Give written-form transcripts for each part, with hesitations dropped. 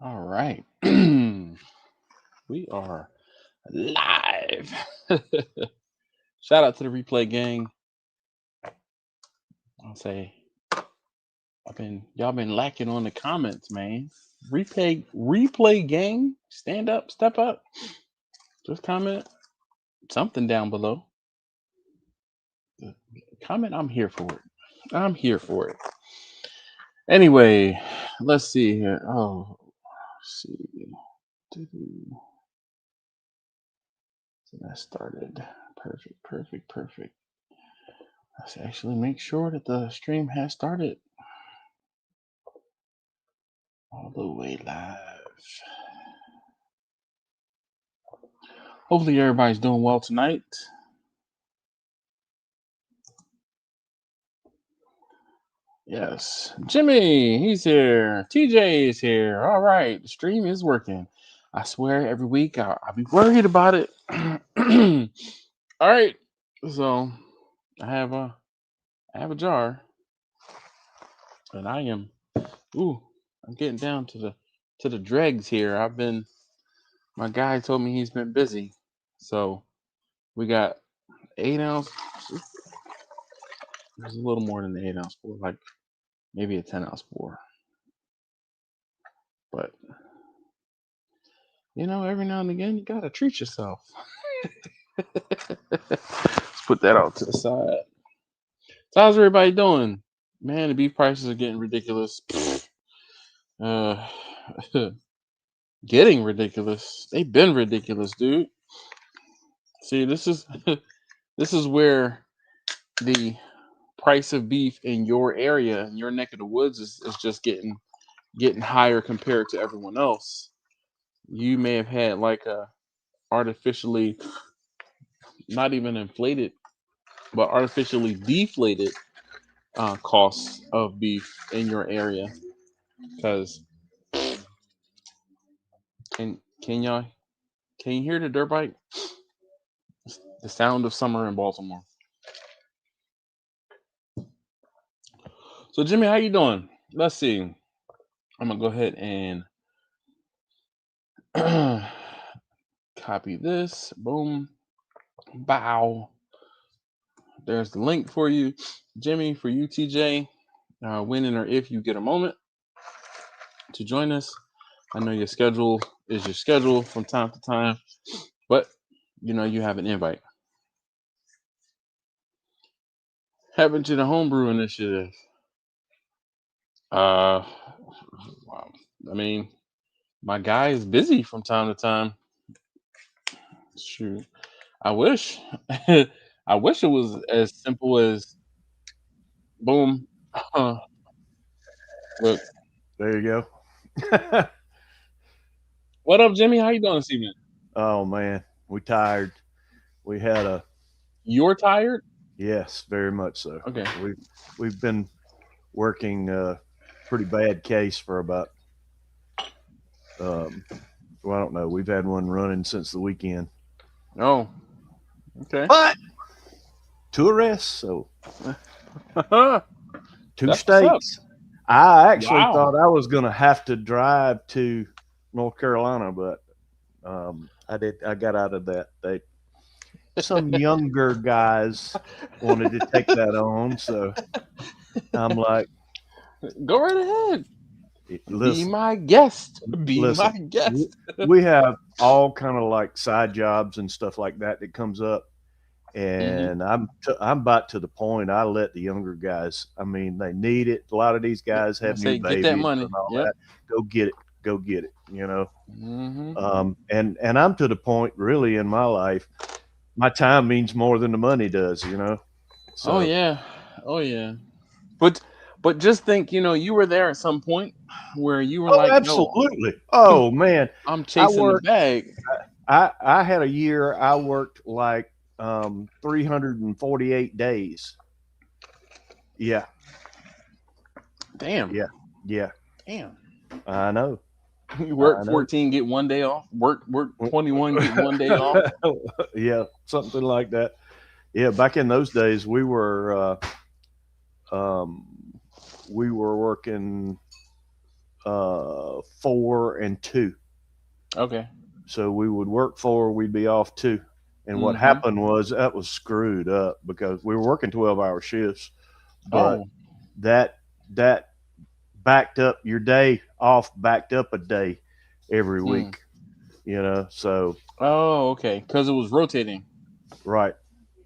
All right. We are live. Shout out to the replay gang. I'll say y'all been lacking on the comments, man. Replay gang. Stand up, step up. Just comment something down below. Comment, I'm here for it. I'm here for it. Anyway, let's see here. Oh, let's see. So that started. Perfect. Let's actually make sure that the stream has started all the way live. Hopefully everybody's doing well tonight. Yes, Jimmy, he's here. TJ is here. All right, the stream is working. I swear every week I'll be worried about it. All right, so I have a jar, and I'm getting down to the dregs here. My guy told me he's been busy, so we got 8 ounce. There's a little more than the 8 ounce pour, like maybe a 10 ounce pour. But every now and again you gotta treat yourself. Let's put that out to the side. So how's everybody doing? Man, the beef prices are getting ridiculous. Getting ridiculous. They've been ridiculous, dude. See, this is where the price of beef in your area, in your neck of the woods, is just getting higher compared to everyone else. You may have had like a artificially, not even inflated, but artificially deflated costs of beef in your area. Because can y'all can you hear the dirt bike? The sound of summer in Baltimore. So Jimmy, how you doing? Let's see. I'm gonna go ahead and copy this. Boom. Bow. There's the link for you, Jimmy, for you, TJ. When and or if you get a moment to join us. I know your schedule is your schedule from time to time, but you have an invite. Happened to the homebrew initiative. Wow. I mean, my guy is busy from time to time. Shoot, I wish, I wish it was as simple as boom. Look, There you go. what up, Jimmy? How you doing this evening? Oh man, we tired. We had a You're tired? yes, very much so. Okay. We've been working a pretty bad case for about well, I don't know. We've had one running since the weekend. Oh, okay. But two arrests, so two That's what's up. states. I actually Wow. thought I was going to have to drive to North Carolina, but I got out of that. Some younger guys wanted to take that on, so I'm like, Go right ahead. Be listen, my guest. Be my listen. guest. We have all kind of like side jobs and stuff like that comes up, Mm-hmm. and I'm about to the point. I let the younger guys. I mean, they need it. A lot of these guys I have new say, get that babies money. and all Yep. that. Go get it. Go get it. You know. Mm-hmm. And I'm to the point really in my life. My time means more than the money does. You know. Oh So. yeah. Oh yeah. But just think, you were there at some point where you were Oh, like, yo, absolutely. Oh man, I'm I chasing the worked. bag. I had a year. I worked like 348 days. Yeah, Damn. yeah, yeah. Damn. I know. You work I know. 14, get one day off. Work 21, get one day off. Yeah, something like that. Yeah, back in those days, um, we were working 4 and 2. Okay. So we would work 4, we'd be off 2. And what Mm-hmm. happened was that was screwed up because we were working 12-hour shifts, but Oh. that that backed up your day off, backed up a day every Hmm. week. So Oh, okay. Because it was rotating. right,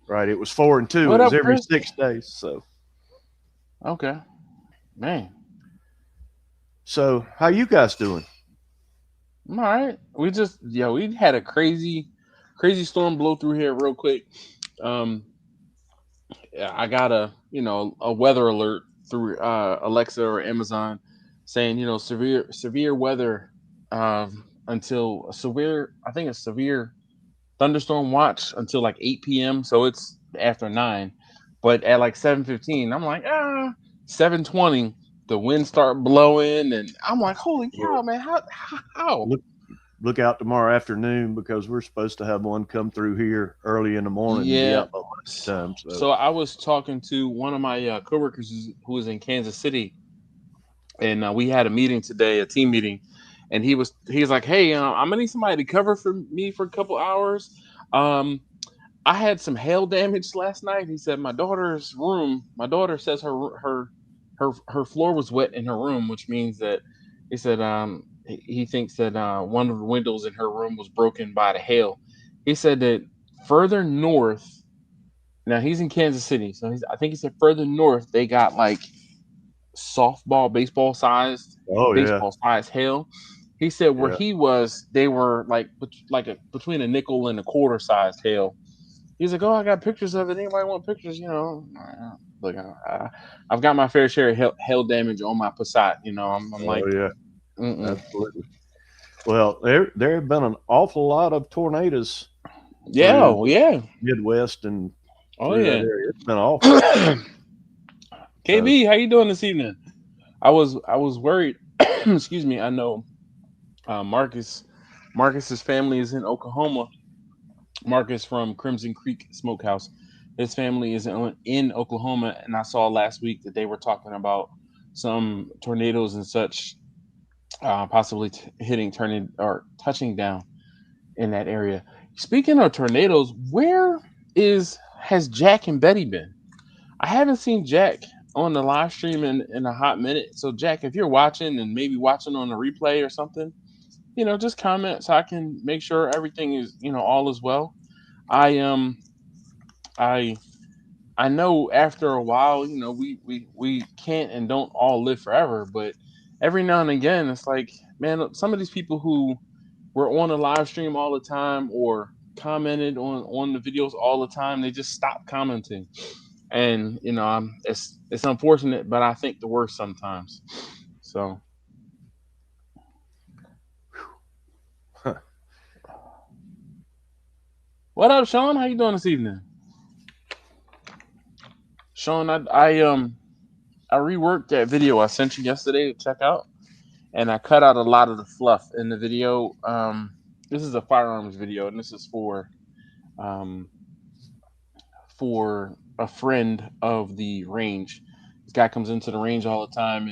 right. It was 4 and 2. What It was up, every Chris? 6 days. Okay. Man. So how you guys doing? I'm all right. We had a crazy storm blow through here real quick. Um, yeah, I got a weather alert through Alexa or Amazon saying severe weather until a severe I think a severe thunderstorm watch until like 8 p.m. So it's after 9, but at like 7:15, I'm like 7:20, the wind start blowing, and I'm like, holy Well, cow, man, how? look look out tomorrow afternoon because we're supposed to have one come through here early in the morning and be Yeah. out by lunchtime. So So I was talking to one of my coworkers who is in Kansas City, and we had a meeting today, a team meeting, and he's like, "Hey, I'm gonna need somebody to cover for me for a couple hours. Um, I had some hail damage last night." He said, My daughter says her floor was wet in her room, which means that he said he thinks that one of the windows in her room was broken by the hail. He said that further north. Now he's in Kansas City, so I think he said further north they got like softball, oh yeah, baseball sized hail. He said where yeah. he was, they were like between a nickel and a quarter sized hail. He's like, "Oh, I got pictures of it. Anybody want pictures?" Look, I've got my fair share of hail damage on my Passat. I'm Oh like, yeah, mm-mm. absolutely. Well, there have been an awful lot of tornadoes Yeah, through oh, yeah, Midwest and oh through that yeah. area. It's been awful. So KB, how you doing this evening? I was worried. Excuse me. I know Marcus's family is in Oklahoma. Marcus from Crimson Creek Smokehouse. His family is in Oklahoma, and I saw last week that they were talking about some tornadoes and such, possibly hitting, turning, or touching down in that area. Speaking of tornadoes, where is has Jack and Betty been? I haven't seen Jack on the live stream in a hot minute. So Jack, if you're watching and maybe watching on a replay or something, just comment so I can make sure everything is, all is well. I I I know after a while, we can't and don't all live forever, but every now and again, it's like, man, some of these people who were on a live stream all the time or commented on the videos all the time, they just stop commenting, and it's unfortunate, but I think the worst sometimes. So, what up, Sean? How you doing this evening, Sean? I reworked that video I sent you yesterday to check out, and I cut out a lot of the fluff in the video. This is a firearms video, and this is um, for a friend of the range. This guy comes into the range all the time,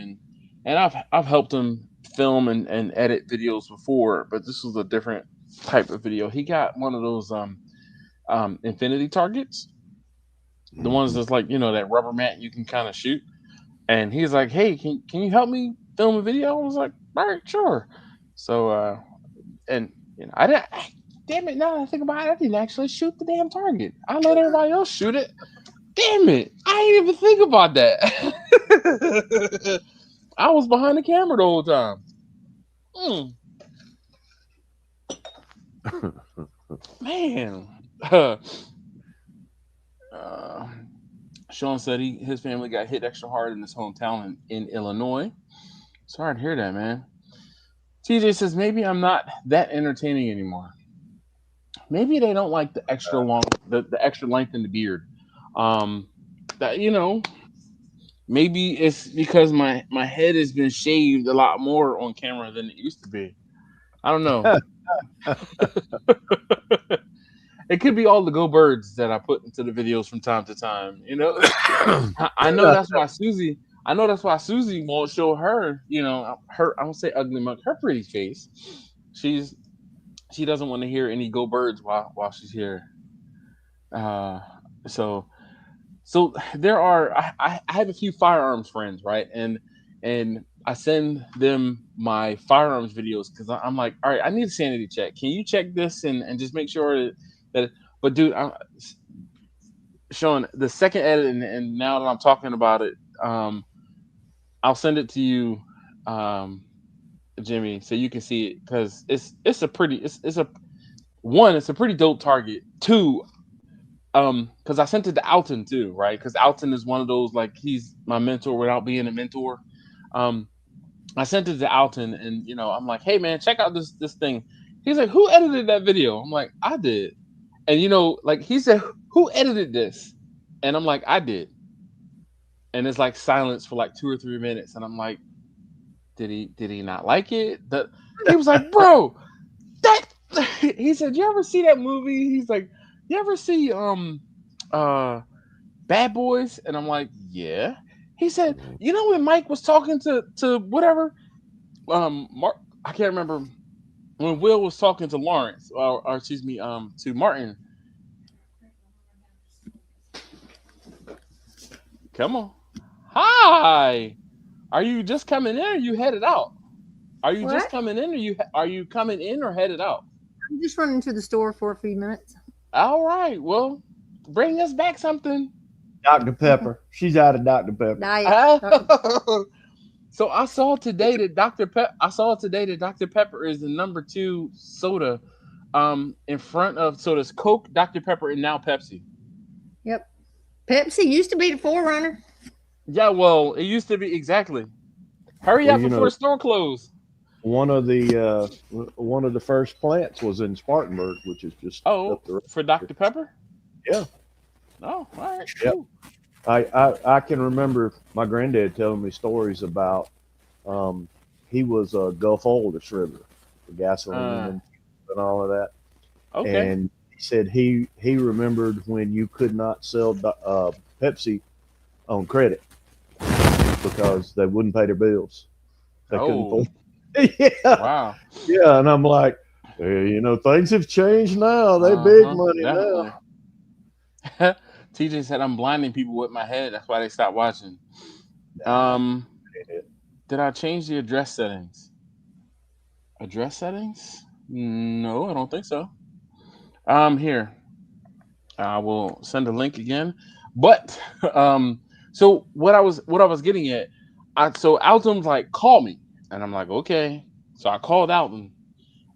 and I've helped him film and edit videos before, but this was a different type of video. He got one of those infinity targets, the ones mhm. that's like that rubber mat you can kind of shoot. And he's like, "Hey, can you help me film a video?" I was like, "All right, sure." So and I didn't. Damn it! Now that I think about it, I didn't actually shoot the damn target. I let everybody else shoot it. Damn it! I didn't even think about that. I was behind the camera the whole time. Mm, man. Uh, Sean said his family got hit extra hard in his hometown in Illinois. Sorry to hear that, man. TJ says maybe I'm not that entertaining anymore. Maybe they don't like the extra length in the beard. Um, that maybe it's because my head has been shaved a lot more on camera than it used to be. I don't know. It could be all the go birds that I put into the videos from time to time. I know Yeah, that's why Susie. I know that's why Susie won't show her, her, I won't say ugly mug, her pretty face. She's she doesn't want to hear any go birds while she's here. Uh, so there are I have a few firearms friends, right? And I send them my firearms videos because I'm like, all right, I need a sanity check. Can you check this and just make sure that but dude, Sean, the second edit, and now that I'm talking about it, um, I'll send it to you, um, Jimmy, so you can see it because it's a pretty it's a one, it's a pretty dope target. Two, because I sent it to Alton too, right? Because Alton is one of those, like, he's my mentor without being a mentor. Um, I sent it to Alton, and I'm like, hey man, check out this thing. He's like, who edited that video? I'm like, I did. And like he said, who edited this? And I'm like, I did. And it's like silence for like 2 or 3 minutes, and I'm like, did he not like it? That he was like, bro, that he said, you ever see that movie? He's like, you ever see uh Bad Boys? And I'm like, yeah. He said, when Mike was talking to whatever, Mark, I can't remember, when Will was talking to Lawrence, or excuse me, to Martin. Come on. Hi. Are you just coming in or you headed out? Are you just What? coming in or are you coming in or headed out? I'm just running to the store for a few minutes. All right. Well, bring us back something. Dr. Pepper. She's out of Dr. Pepper. Diet. So I saw today that Dr. Pepper is the number 2 soda, in front of, so there's Coke, Dr. Pepper, and now Pepsi. Yep. Pepsi used to be the forerunner. Yeah, well, it used to be, exactly. Hurry up before the store closed. One of the first plants was in Spartanburg, which is just up the road. For Dr. Pepper. Yeah. Oh, all right. Yep. Cool. I can remember my granddad telling me stories about he was a Gulf oil distributor for gasoline and all of that. Okay. And he said he remembered when you could not sell Pepsi on credit because they wouldn't pay their bills. They couldn't. Yeah. Wow. Yeah, and I'm like, hey, things have changed now. They big money definitely. now. TJ said I'm blinding people with my head. That's why they stopped watching. Did I change the address settings? Address settings? No, I don't think so. Here. I will send a link again. But so what I was getting at, so Alton's like, call me. And I'm like, okay. So I called Alton,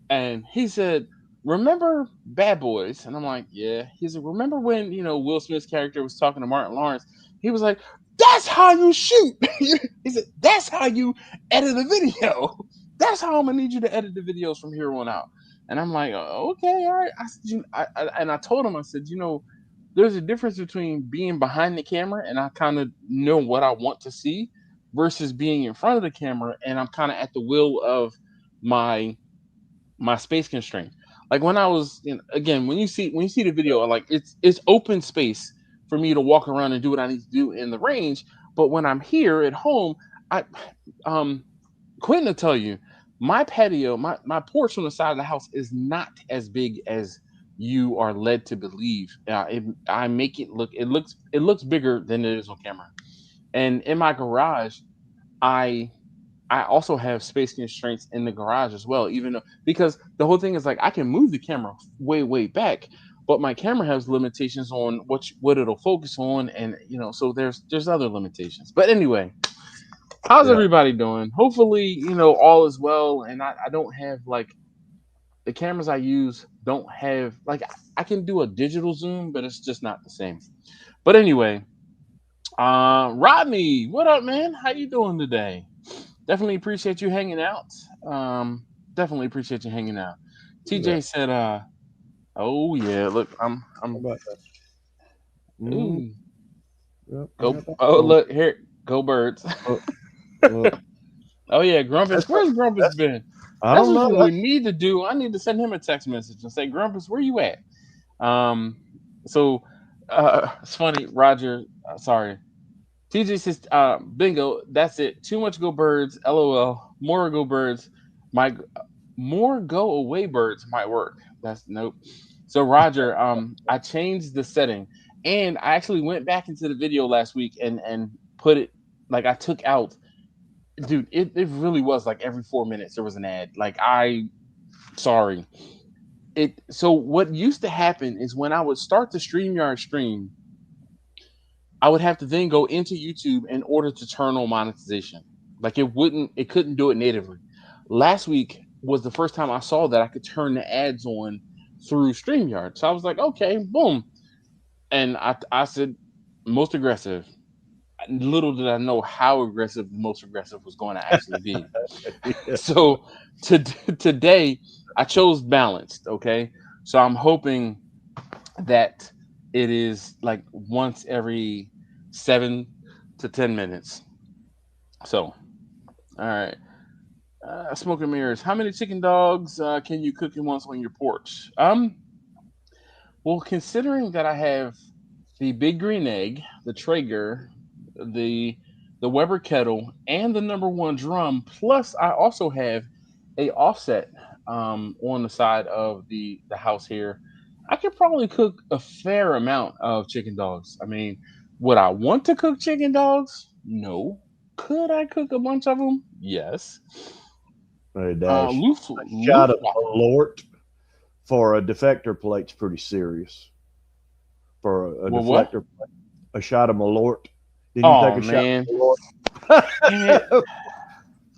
and he said, remember Bad Boys? And I'm like, yeah. He said, remember when, Will Smith's character was talking to Martin Lawrence? He was like, that's how you shoot. He said, that's how you edit a video. That's how I'm going to need you to edit the videos from here on out. And I'm like, okay, all right. I said, and I told him, I said, there's a difference between being behind the camera and I kind of know what I want to see versus being in front of the camera and I'm kind of at the will of my space constraint. Like when I was again, when you see the video, like it's open space for me to walk around and do what I need to do in the range. But when I'm here at home, I Quentin will tell you, my patio, my porch on the side of the house is not as big as you are led to believe. I make it looks bigger than it is on camera. And in my garage, I also have space constraints in the garage as well, even though, because the whole thing is like I can move the camera way back, but my camera has limitations on what it'll focus on, and so there's other limitations. But anyway, how's everybody doing? Hopefully, all is well, and I don't have, like, the cameras I use don't have, like, I can do a digital zoom, but it's just not the same. But anyway, Rodney, what up, man? How you doing today? Definitely appreciate you hanging out. Definitely appreciate you hanging out. TJ said, oh yeah, look, I'm ooh. Look here, go birds. Oh yeah, Grumpus. Where's Grumpus been? That's what we need to do. I need to send him a text message and say, Grumpus, where you at? So it's funny, Roger. Sorry, TJ says, bingo, that's it. Too much go birds. LOL. More go birds. My more go away birds might work. That's nope. So Roger, I changed the setting, and I actually went back into the video last week and put it like I took out. Dude, it really was like every 4 minutes there was an ad. Like I sorry. It so what used to happen is when I would start the StreamYard stream, I would have to then go into YouTube in order to turn on monetization. Like it couldn't do it natively. Last week was the first time I saw that I could turn the ads on through StreamYard. So I was like, okay, boom. And I said, most aggressive. Little did I know how aggressive the most aggressive was going to actually be. So today I chose balanced. Okay. So I'm hoping that it is like once every 7 to 10 minutes. So, all right. Smoke and mirrors. How many chicken dogs can you cook at once on your porch? Well, considering that I have the big green egg, the Traeger, the the Weber kettle, and the number one drum, plus I also have a offset on the side of the house here. I could probably cook a fair amount of chicken dogs. I mean, would I want to cook chicken dogs? No. Could I cook a bunch of them? Yes. Hey, Dash. Loose, Shot loose. of Malort for a defector plate's pretty serious. For a Well, what? deflector plate. A shot of Malort. Did you take Oh a shot man, of Malort? dang it!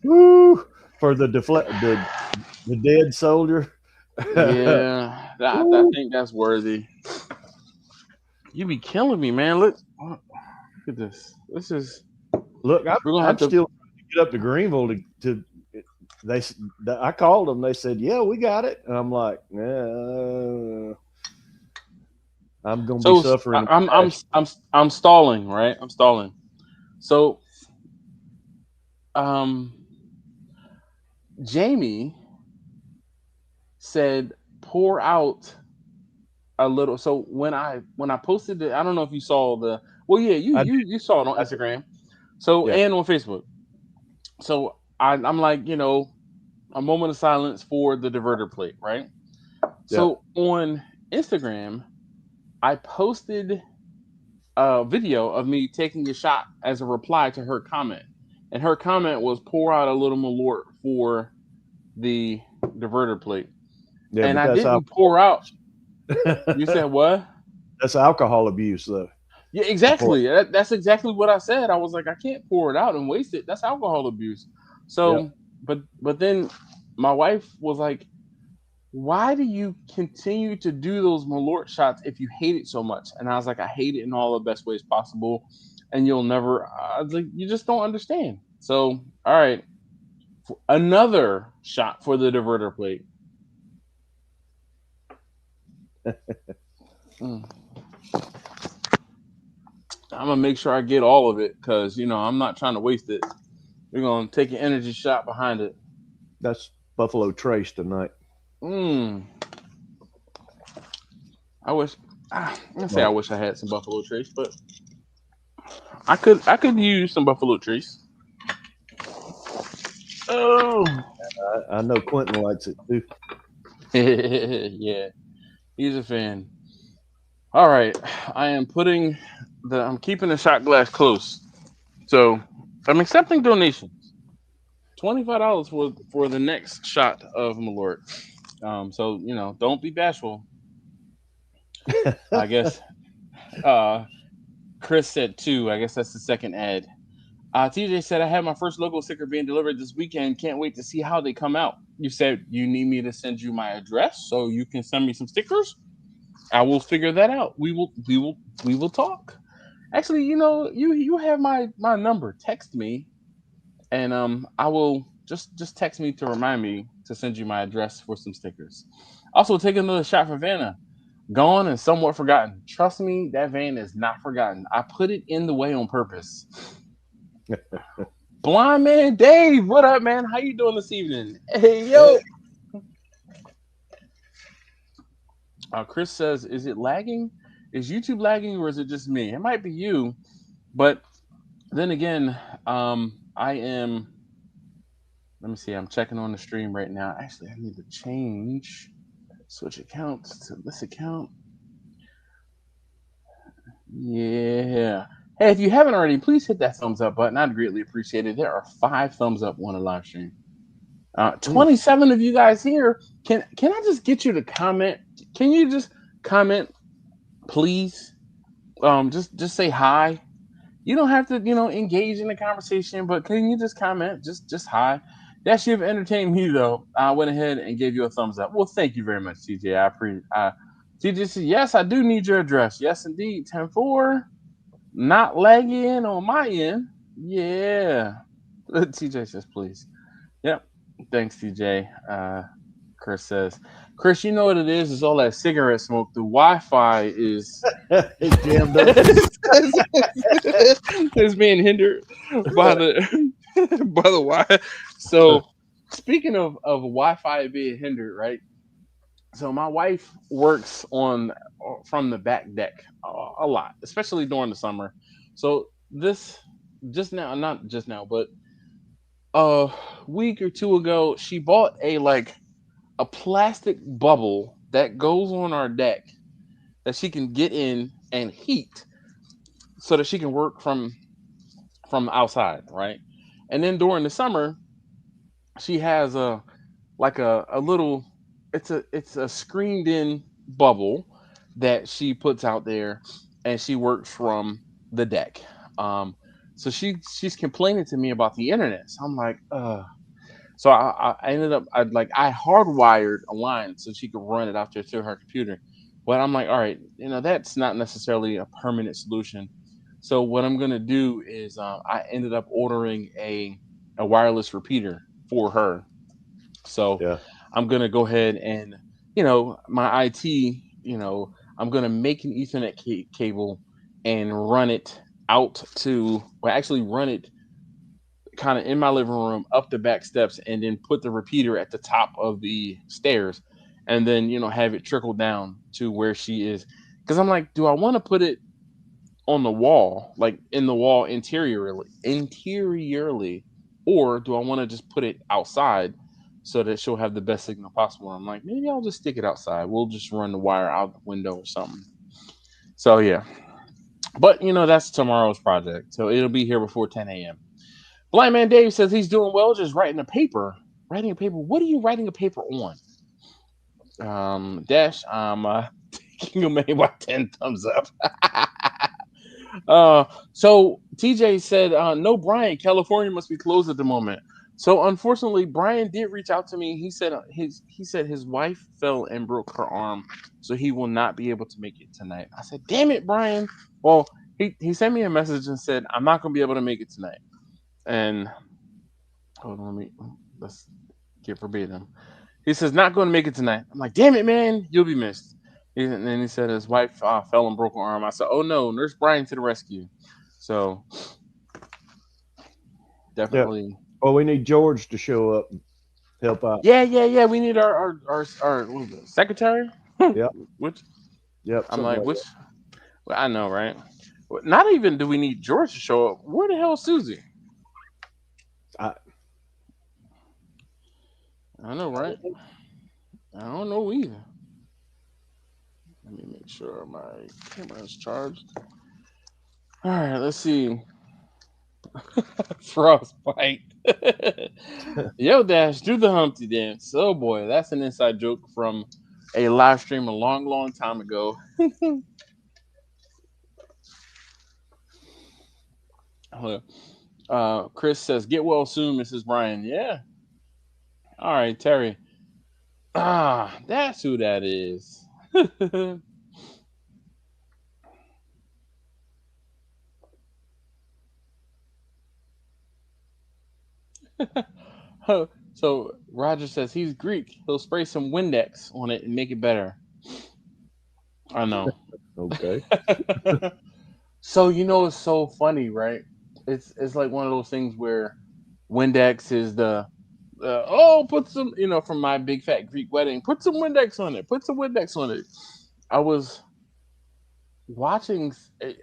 Woo! For the the dead soldier. Yeah, I think that's worthy. You be killing me, man. Look at this. This is Look, we're gonna I'm have to. still trying to get up to Greenville to they. I called them. They said, "Yeah, we got it." And I'm like, I'm gonna be So suffering. I'm stalling, right? I'm stalling. So um, Jamie said pour out a little. So when I posted it, I don't know if you saw the. Well, yeah, you I you did. you saw it on I did. Instagram. So Yeah, and on Facebook. So I'm like, a moment of silence for the diverter plate, right? yeah. So on Instagram, I posted a video of me taking a shot as a reply to her comment. And her comment was pour out a little malort for the diverter plate. Yeah, And but I that's didn't alcohol. pour out. You said what? That's alcohol abuse, though. Yeah, To pour. exactly. That's exactly what I said. I was like, I can't pour it out and waste it. That's alcohol abuse. Yeah. So, but then my wife was like, why do you continue to do those Malort shots if you hate it so much? And I was like, I hate it in all the best ways possible, and you'll never. I was like, you just don't understand. So, all right, another shot for the diverter plate. Mm. I'm gonna make sure I get all of it because I'm not trying to waste it. We're gonna take an energy shot behind it. That's Buffalo Trace tonight. Mm. I wish. I'm gonna say I wish I had some Buffalo Trace, but I could use some Buffalo Trace. Oh, I know Quentin likes it too. yeah, he's a fan. All right, I'm keeping the shot glass close. So I'm accepting donations. $25 for the next shot of Malort. So don't be bashful. I guess. Chris said two. I guess that's the second ad. TJ said I have my first logo sticker being delivered this weekend. Can't wait to see how they come out. You said you need me to send you my address so you can send me some stickers. I will figure that out. We will talk. Actually, you have my number. Text me, and I will just text me to remind me to send you my address for some stickers. Also, take another shot for Vanna. Gone and somewhat forgotten. Trust me, that van is not forgotten. I put it in the way on purpose. Blind man Dave, what up, man? How you doing this evening? Hey, yo. Chris says, is it lagging? Is YouTube lagging or is it just me? It might be you, but then again, I am. Let me see. I'm checking on the stream right now. Actually, I need to switch accounts to this account. Yeah. Hey, if you haven't already, please hit that thumbs up button. I'd greatly appreciate it. There are 5 thumbs up on the live stream. 27 of you guys here. Can I just get you to comment? Can you just comment, please? Just say hi. You don't have to, engage in the conversation, but can you just comment? Just hi. That should have entertained me though. I went ahead and gave you a thumbs up. Well, thank you very much, TJ. I appreciate. TJ says yes, I do need your address. Yes, indeed. 10-4. Not lagging on my end. Yeah. TJ says please. Yep. Thanks, TJ. Chris says, Chris, you know what it is? It's all that cigarette smoke. The Wi-Fi is It jammed up. is being hindered by the by the Wi. So speaking of Wi-Fi being hindered, right? So my wife works on from the back deck a lot, especially during the summer. So this just now, not just now, but a week or two ago, she bought a plastic bubble that goes on our deck that she can get in and heat so that she can work from outside, right? And then during the summer, she has a little it's a screened in bubble that she puts out there and she works from the deck. Um so she's complaining to me about the internet. So I'm like, so I ended up I hardwired a line so she could run it out there to her computer. But I'm like, all right, that's not necessarily a permanent solution. So what I'm gonna do is I ended up ordering a wireless repeater for her. So Yeah. I'm gonna go ahead and my IT, I'm gonna make an Ethernet cable and run it out to, well, actually run it kind of in my living room up the back steps and then put the repeater at the top of the stairs and then have it trickle down to where she is, because I'm like, do I want to put it on the wall, like in the wall interiorly, or do I want to just put it outside so that she'll have the best signal possible? I'm like, maybe I'll just stick it outside. We'll just run the wire out the window or something. So yeah, but that's tomorrow's project, so it'll be here before 10 a.m. Blind Man Dave says he's doing well, just writing a paper. Writing a paper. What are you writing a paper on? Dash, I'm taking a man by 10 thumbs up. So TJ said, no, Brian, California must be closed at the moment. So unfortunately, Brian did reach out to me. He said his wife fell and broke her arm, so he will not be able to make it tonight. I said, damn it, Brian. Well, he sent me a message and said, I'm not gonna be able to make it tonight. And hold on, let's get verbatim. He says, not going to make it tonight. I'm like, damn it, man, you'll be missed. And then he said his wife fell and broke her arm. I said, oh no, Nurse Brian to the rescue. So definitely. Yeah. Well, we need George to show up and help out. Yeah. We need our what was it, secretary. Yep. Which? Yep. I'm like, which? Well, I know, right? Not even do we need George to show up. Where the hell is Susie? I know, right? I don't know either. Let me make sure my camera is charged. All right, let's see. Frostbite. Yo, Dash, do the Humpty dance. Oh boy, that's an inside joke from a live stream a long, long time ago. Chris says, "Get well soon, Mrs. Bryan." Yeah. All right, Terry. That's who that is. So Roger says he's Greek. He'll spray some Windex on it and make it better. I know. Okay. So it's so funny, right? It's like one of those things where Windex is the put some, from my big fat Greek wedding, put some Windex on it. Put some Windex on it. I was watching,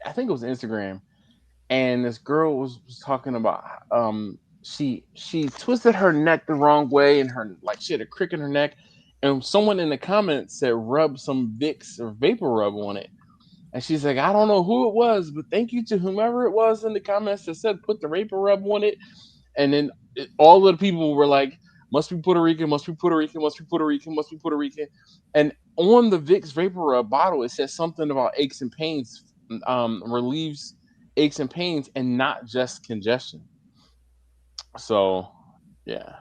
I think it was Instagram, and this girl was talking about she twisted her neck the wrong way, and her like she had a crick in her neck, and someone in the comments said rub some Vicks or vapor rub on it, and she's like, I don't know who it was, but thank you to whomever it was in the comments that said put the vapor rub on it. And then all of the people were like, must be Puerto Rican, must be Puerto Rican, must be Puerto Rican, must be Puerto Rican. And on the Vicks Vapor Rub bottle, it says something about aches and pains, relieves aches and pains, and not just congestion. So, yeah.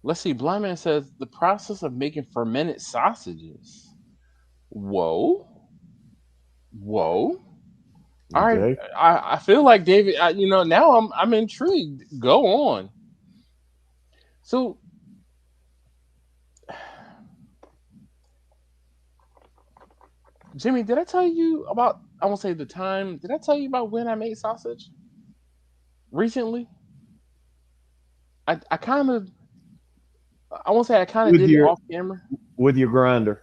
Let's see. Blind Man says the process of making fermented sausages. Whoa, whoa. All right. Okay. I feel like David. Now I'm intrigued. Go on. So Jimmy, did I tell you about? I won't say the time. Did I tell you about when I made sausage recently? I kind of. I won't say I kind of With did it your off camera. with your grinder.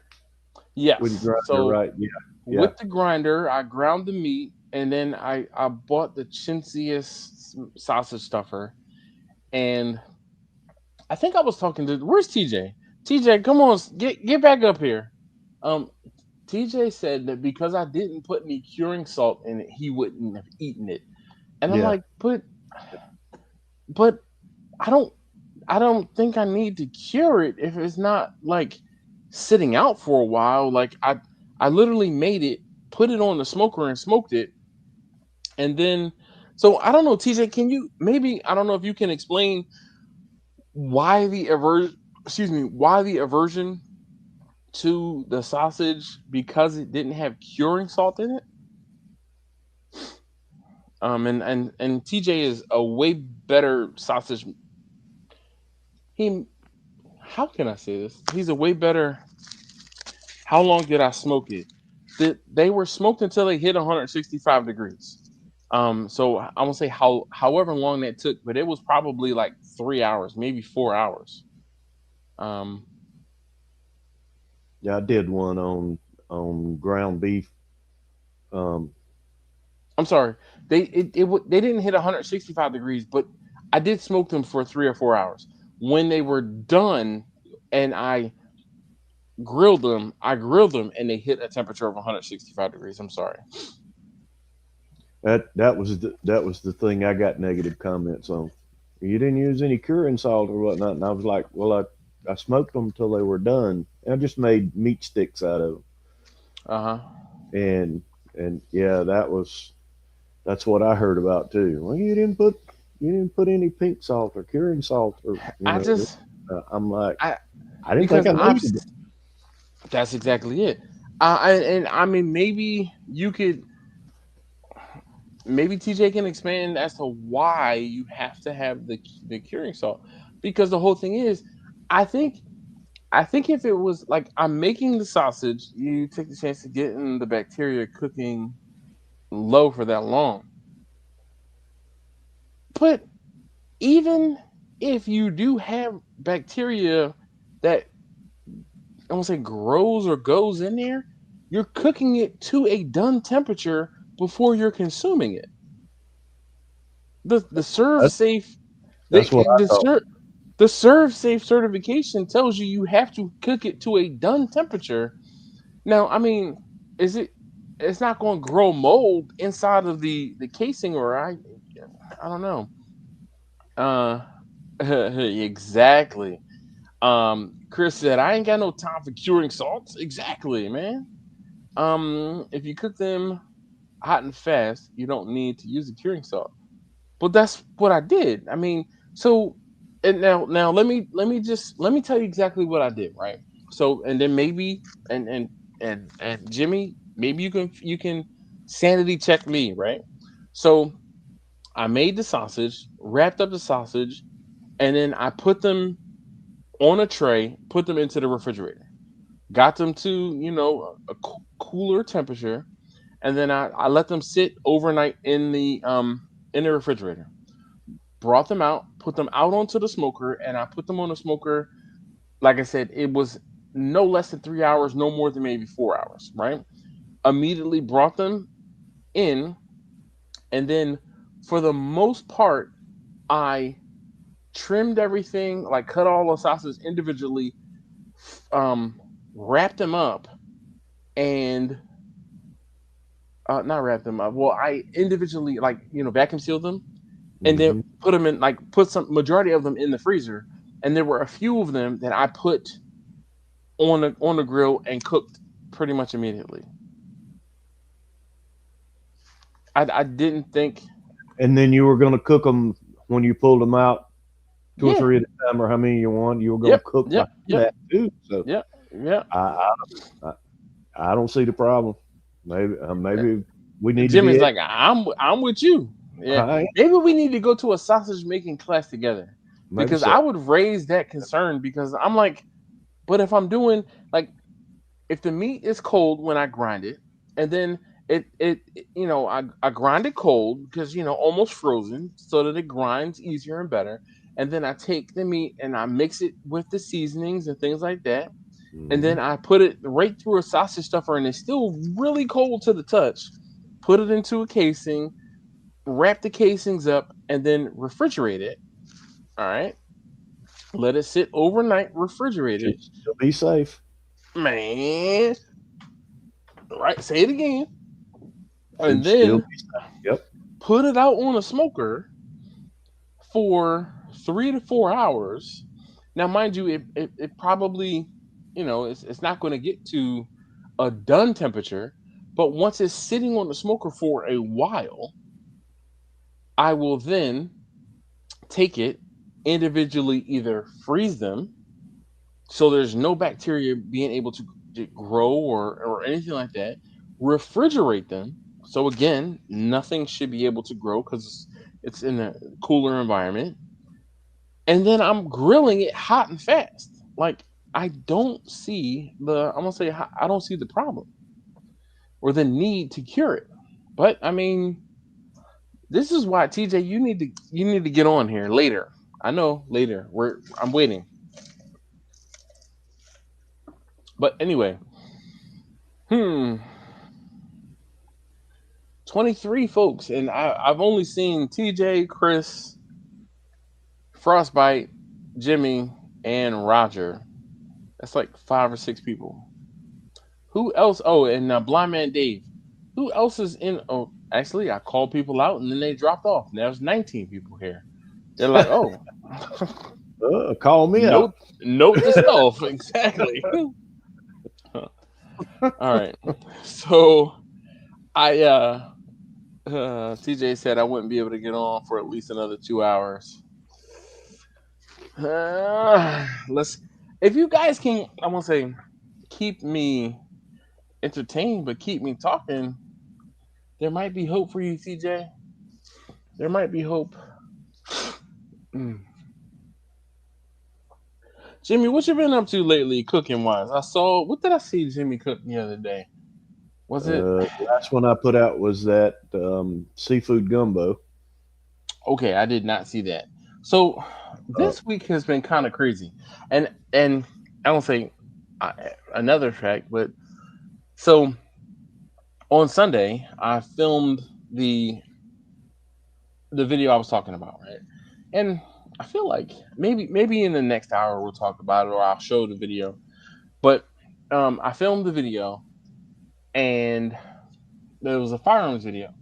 With your Yes. grinder, So right? Yeah. Yeah. with the grinder, I ground the meat, and then I bought the chintziest sausage stuffer, and I think I was talking to. Where's TJ? TJ, come on, get back up here. Um, TJ said that because I didn't put any curing salt in it, he wouldn't have eaten it. And I'm Yeah. like, but I don't think I need to cure it if it's not like sitting out for a while. Like I literally made it, put it on the smoker and smoked it, and then so I don't know, TJ, can you maybe I don't know if you can explain why the aversion to the sausage because it didn't have curing salt in it. And TJ is a way better sausage. He How can I say this? He's a way better. How long did I smoke it? They were smoked until they hit 165 degrees. So I won't say however long that took, but it was probably like 3 hours, maybe 4 hours. Um, Yeah. I did one on ground beef. Um. I'm sorry, they didn't hit 165 degrees, but I did smoke them for 3 or 4 hours. When they were done, and I grilled them, and they hit a temperature of 165 degrees. I'm sorry. That was the thing I got negative comments on. You didn't use any curing salt or whatnot, and I was like, well, I smoked them until they were done. And I just made meat sticks out of Uh huh. them, and yeah, that's what I heard about too. Well, you didn't put any pink salt or curing salt or I just I'm like, I I didn't think because I I'm needed it. That's exactly it. And I mean, maybe TJ can expand as to why you have to have the curing salt, because the whole thing is, I think I think if it was like I'm making the sausage, you take the chance to getting the bacteria cooking low for that long. But even if you do have bacteria that I won't say grows or goes in there, you're cooking it to a done temperature before you're consuming it. The serve That's safe that's what I thought. the serve safe certification tells you have to cook it to a done temperature. Now, I mean, is it? It's not going to grow mold inside of the casing, or I don't know. Uh, exactly. Chris said, I ain't got no time for curing salts. Exactly, man. If you cook them hot and fast, you don't need to use a curing salt. But that's what I did. I mean, so and now let me tell you exactly what I did, right? So and then maybe and Jimmy, maybe you can sanity check me, right? So I made the sausage, wrapped up the sausage, and then I put them on a tray, put them into the refrigerator. Got them to, a cooler temperature, and then I let them sit overnight in the refrigerator. Brought them out, put them out onto the smoker, and I put them on the smoker. Like I said, it was no less than 3 hours, no more than maybe 4 hours, right? Immediately brought them in, And then for the most part, I trimmed everything, like cut all the sausages individually, wrapped them up, and not wrapped them up. Well, I individually, like, vacuum sealed them, and then put them in, like, put some majority of them in the freezer. And there were a few of them that I put on the grill and cooked pretty much immediately. I didn't think. And then you were going to cook them when you pulled them out, two or Yeah. three at a time, or how many you want. You were going to cook that too. So yeah. I don't see the problem. Maybe we need Jimmy's to be. like, I'm with you. Yeah, maybe we need to go to a sausage making class together, because I would raise that concern, because I'm like, but if I'm doing, like, if the meat is cold when I grind it, and then I grind it cold because, almost frozen, so that it grinds easier and better, and then I take the meat and I mix it with the seasonings and things like that, and then I put it right through a sausage stuffer, and it's still really cold to the touch. Put it into a casing, wrap the casings up, and then refrigerate it. All right. Let it sit overnight, refrigerated. Still be safe. Man. Right. Say it again. And Still then put it out on a smoker for 3 to 4 hours. Now, mind you, it probably, it's not going to get to a done temperature, but once it's sitting on the smoker for a while, I will then take it, individually either freeze them so there's no bacteria being able to grow or anything like that, refrigerate them. So again, nothing should be able to grow because it's in a cooler environment. And then I'm grilling it hot and fast. Like, I don't see the problem or the need to cure it. But I mean, this is why, TJ, you need to get on here later. I know later. I'm waiting. But anyway, 23 folks, and I've only seen TJ, Chris, Frostbite, Jimmy, and Roger. That's like 5 or 6 people. Who else? Oh, and Blind Man Dave. Who else is in? Oh, actually, I called people out, and then they dropped off. There's 19 people here. They're like, oh, call me out. Note to self. Exactly. All right. So TJ said I wouldn't be able to get on for at least another 2 hours. If you guys can, I won't say keep me entertained, but keep me talking, there might be hope for you, TJ. There might be hope. Jimmy, what you been up to lately, cooking wise? What did I see Jimmy cook the other day? Was it? The last one I put out was that seafood gumbo. Okay, I did not see that. So this week has been kind of crazy, and I don't say another fact, but so on Sunday I filmed the video I was talking about, right? And I feel like maybe in the next hour we'll talk about it, or I'll show the video. But I filmed the video, and there was a firearms video.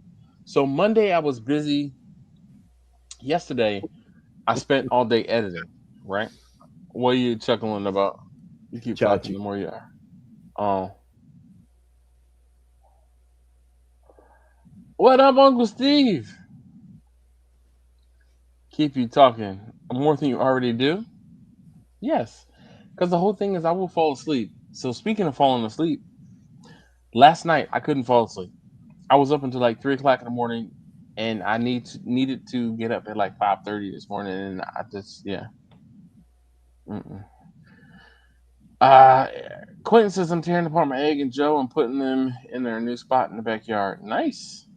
So Monday I was busy. Yesterday I spent all day editing, right? What are you chuckling about? You keep talking the more you are. Oh. What up, Uncle Steve? Keep you talking more than you already do? Yes. Because the whole thing is I will fall asleep. So speaking of falling asleep, last night I couldn't fall asleep. I was up until like 3 o'clock in the morning, and I needed to get up at like 5:30 this morning, and I just Quentin says I'm tearing apart my egg and Joe and putting them in their new spot in the backyard. Nice.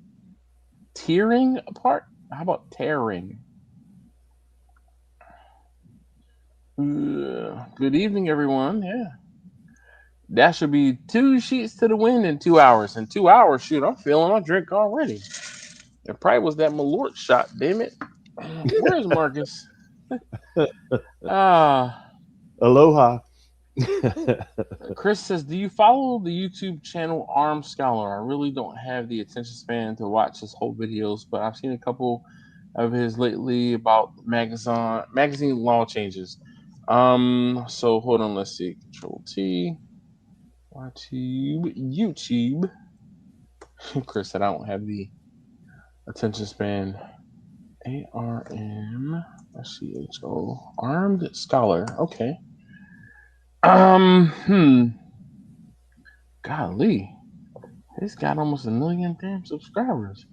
Tearing apart? How about tearing? Good evening, everyone. Yeah. That should be 2 sheets to the wind in 2 hours. In 2 hours, shoot, I'm feeling my drink already. It probably was that Malort shot. Damn it! Where's Marcus? Aloha. Chris says, "Do you follow the YouTube channel Arm Scholar? I really don't have the attention span to watch his whole videos, but I've seen a couple of his lately about magazine law changes. So hold on, let's see. Control T, YouTube. Chris said, I don't have the attention span. ARMSCHO, Armed Scholar. Okay. Golly, he's got almost 1 million damn subscribers.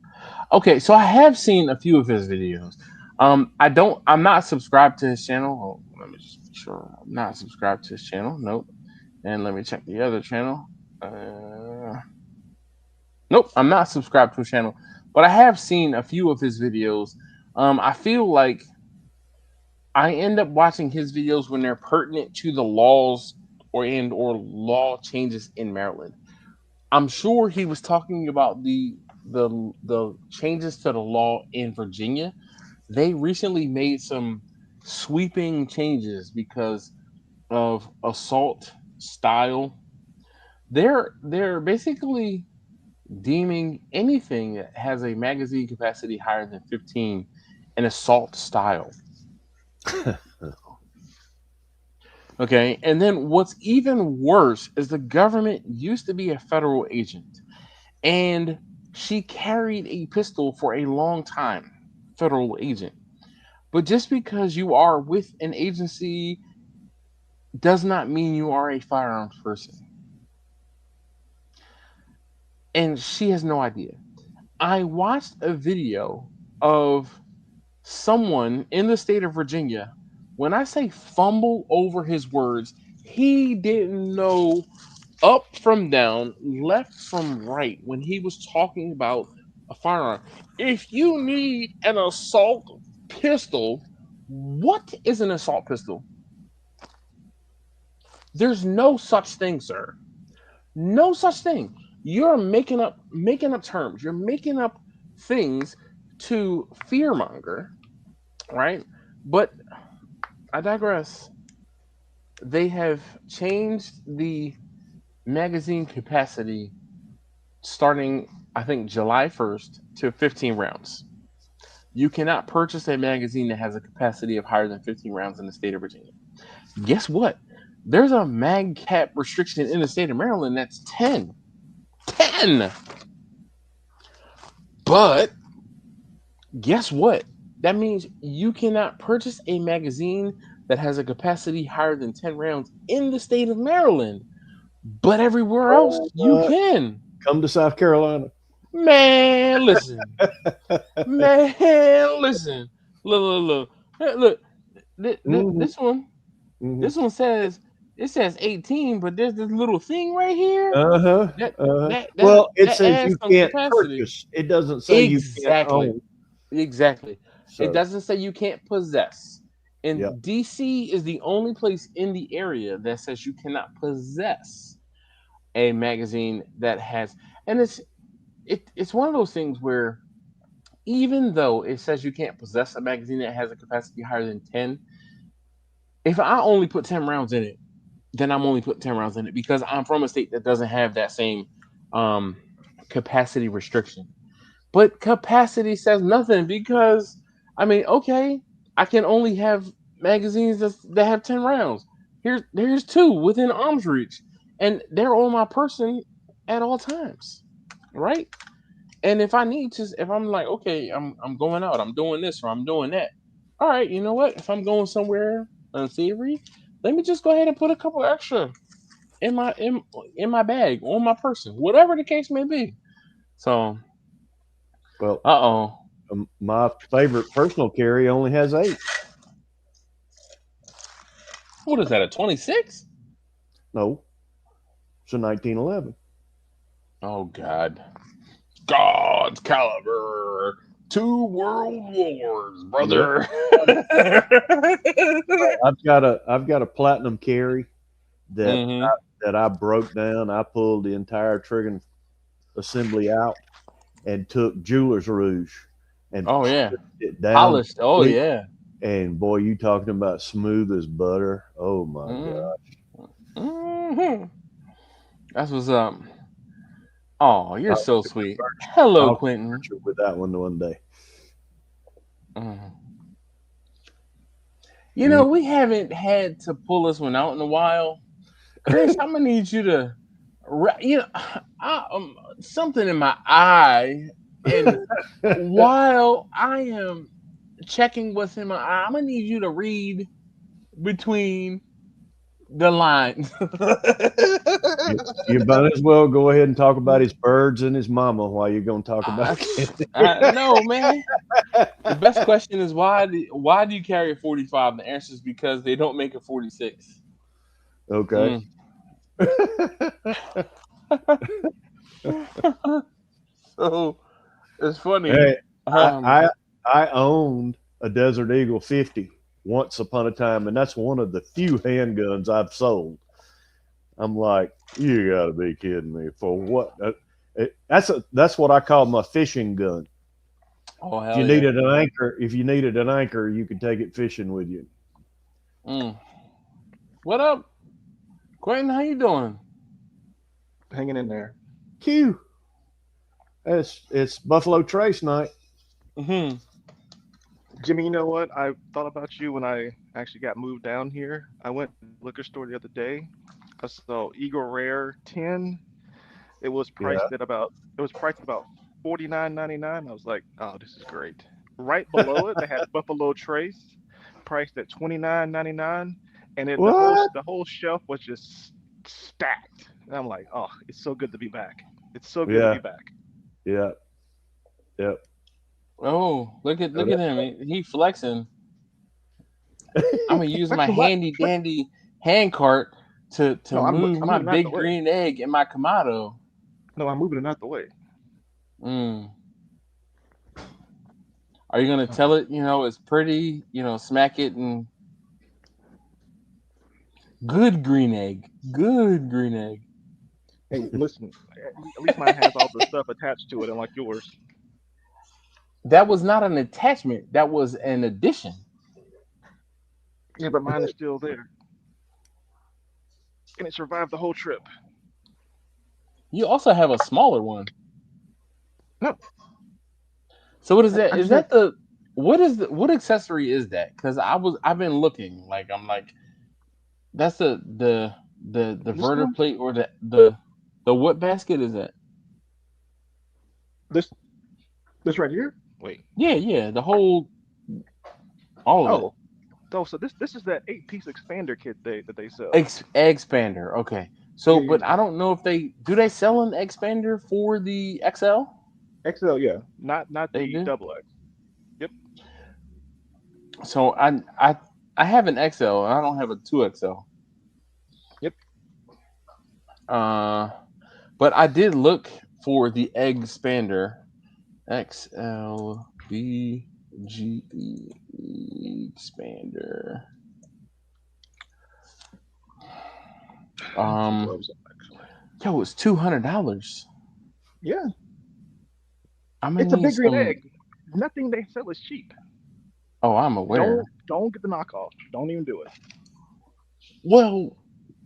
Okay, so I have seen a few of his videos. I'm not subscribed to his channel. Oh, let me just make sure I'm not subscribed to his channel. Nope. And let me check the other channel. Nope, I'm not subscribed to his channel, but I have seen a few of his videos. I feel like I end up watching his videos when they're pertinent to the laws or law changes in Maryland. I'm sure he was talking about the changes to the law in Virginia. They recently made some sweeping changes because of assault style. They're basically deeming anything that has a magazine capacity higher than 15 an assault style. Okay, and then what's even worse is the government used to be a federal agent, and she carried a pistol for a long time, federal agent. But just because you are with an agency does not mean you are a firearms person. And she has no idea. I watched a video of someone in the state of Virginia. When I say fumble over his words, he didn't know up from down, left from right when he was talking about a firearm. If you need an assault pistol, what is an assault pistol? There's no such thing, sir. No such thing. You're making up terms. You're making up things to fearmonger, right? But I digress. They have changed the magazine capacity starting, I think, July 1st to 15 rounds. You cannot purchase a magazine that has a capacity of higher than 15 rounds in the state of Virginia. Guess what? There's a mag cap restriction in the state of Maryland that's 10. 10! But guess what? That means you cannot purchase a magazine that has a capacity higher than 10 rounds in the state of Maryland. But everywhere else, you can. Come to South Carolina. Man, listen. Man, listen. Look. This one. Mm-hmm. This one says, it says 18, but there's this little thing right here. Well, it says you can't purchase. It doesn't say you can't own. Exactly. So, it doesn't say you can't possess. And DC is the only place in the area that says you cannot possess a magazine that has, and it's one of those things where even though it says you can't possess a magazine that has a capacity higher than 10, if I only put 10 rounds in it, then I'm only putting 10 rounds in it because I'm from a state that doesn't have that same capacity restriction. But capacity says nothing because, I mean, okay, I can only have magazines that have 10 rounds. Here's 2 within arm's reach, and they're on my person at all times, right? And if I need to, if I'm like, okay, I'm going out, I'm doing this or I'm doing that. All right, you know what? If I'm going somewhere unsavory, let me just go ahead and put a couple extra in my bag, on my person, whatever the case may be. So, well, my favorite personal carry only has 8. What is that? A 26? No, it's a 1911. Oh God, God's caliber. 2 world wars, brother. I've got a platinum carry that I broke down. I pulled the entire trigger assembly out, and took Jeweler's Rouge and Oh yeah, it down. polished. Oh yeah. And boy, you talking about smooth as butter. Oh my Mm. God. Mm-hmm. That's what's up. Oh, you're so sweet. I'll Hello, I'll Quentin. convert you with that one day. Mm. You know, we haven't had to pull this one out in a while. Chris, I'm gonna need you to, something in my eye, and while I am checking what's in my eye, I'm gonna need you to read between the lines. You might as well go ahead and talk about his birds and his mama while you're going to talk about No, man. The best question is why do you carry a 45? The answer is because they don't make a 46. Okay. So it's funny. Hey, I owned a Desert Eagle 50 once upon a time, and that's one of the few handguns I've sold. I'm like, you got to be kidding me! For what? That's what I call my fishing gun. Oh hell If you yeah. needed an anchor, you could take it fishing with you. What up, Quentin? How you doing? Hanging in there. Q. It's Buffalo Trace night. Mm-hmm. Jimmy, you know what? I thought about you when I actually got moved down here. I went to the liquor store the other day. I saw Eagle Rare 10. It was priced at about $49.99. I was like, oh, this is great. Right below it, they had Buffalo Trace, priced at $29.99, and the whole shelf was just stacked. And I'm like, oh, it's so good to be back. It's so good to be back. Yeah. Yep. Oh, look at him. He flexing. I'm gonna use my Flexing what? handy dandy hand cart to No, I'm move my moving out big the way. green egg in my Kamado. No, I'm moving it out the way. Are you gonna tell it, it's pretty, smack it and good green egg. Good green egg. Hey, listen, at least mine has all the stuff attached to it, unlike yours. That was not an attachment. That was an addition. Yeah, but mine is still there, and it survived the whole trip. You also have a smaller one. No, So what is that? I Is just have. that what accessory is that? Because I've been looking. Like I'm like, that's the This verter one, plate or the what basket is that? this this right here. Wait. Yeah, the whole all of it. So this is that 8-piece expander kit that they sell. Expander. Okay. So, Yeah, but yeah. I don't know if they sell an expander for the XL? XL, yeah, not They the do. double X. Yep. So I have an XL and I don't have a 2XL. Yep. But I did look for the expander XL BGE expander. Yo, it's $200. Yeah, I'm gonna it's a need big green some. egg. Nothing they sell is cheap. Oh, I'm aware. Don't get the knockoff. Don't even do it. Well,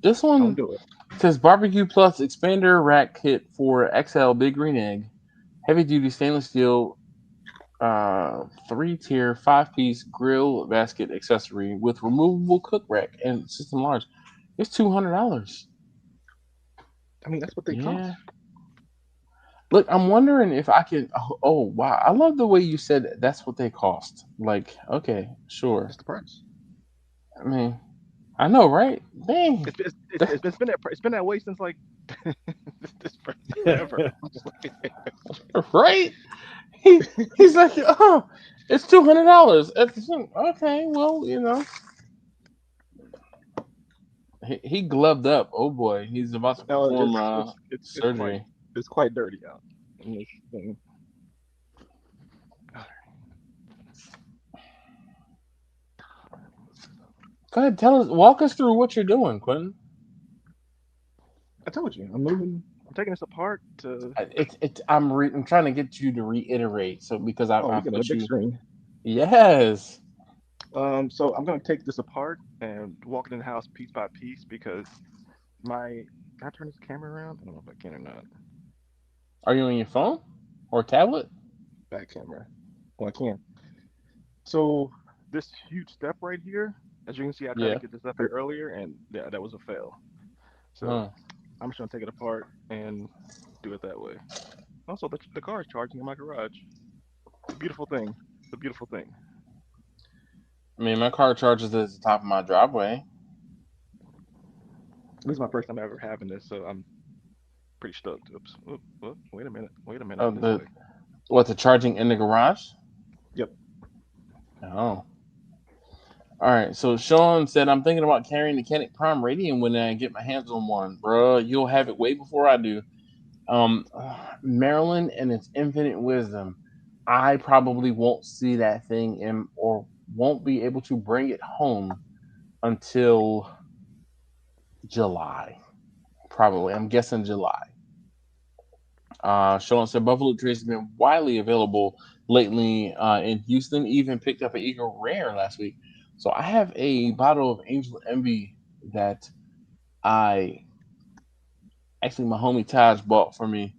this Don't one do it. says barbecue plus expander rack kit for XL big green egg, heavy duty stainless steel, 3-tier 5-piece grill basket accessory with removable cook rack and system large. It's $200. I mean, that's what they cost. Look, I'm wondering if I can. Oh wow, I love the way you said that's what they cost. Like, okay, sure. That's the price. I mean, I know, right? Dang. It's been that way since like forever. Right? He's like, oh, it's $200. Okay, well, he gloved up. Oh boy, he's about to No, perform surgery. it's quite dirty out in this thing. Go ahead, walk us through what you're doing, Quentin. I told you, I'm moving I'm taking this apart to. I'm trying to get you to reiterate. So because Oh, I we got a put big you. screen. Yes. So I'm gonna take this apart and walk it in the house piece by piece because my. Can I turn this camera around? I don't know if I can or not. Are you on your phone or tablet? Back camera. Well, I can. So this huge step right here, as you can see, I tried to Yeah. get this up here earlier, and yeah, that was a fail. So Huh. I'm just gonna take it apart and do it that way. Also, the car is charging in my garage. It's a beautiful thing. It's a beautiful thing. I mean, my car charges at the top of my driveway. This is my first time ever having this, so I'm pretty stoked. Oops. Wait a minute. Wait a minute. Oh, This way. the charging in the garage? Yep. Oh. All right. So Sean said, I'm thinking about carrying the Kinetic Prime Radium when I get my hands on one. Bruh, you'll have it way before I do. Maryland and its infinite wisdom. I probably won't see that thing or won't be able to bring it home until July. Probably. I'm guessing July. Sean said Buffalo Trace has been widely available lately in Houston. Even picked up an Eagle Rare last week. So I have a bottle of Angel Envy that I actually my homie Taj bought for me,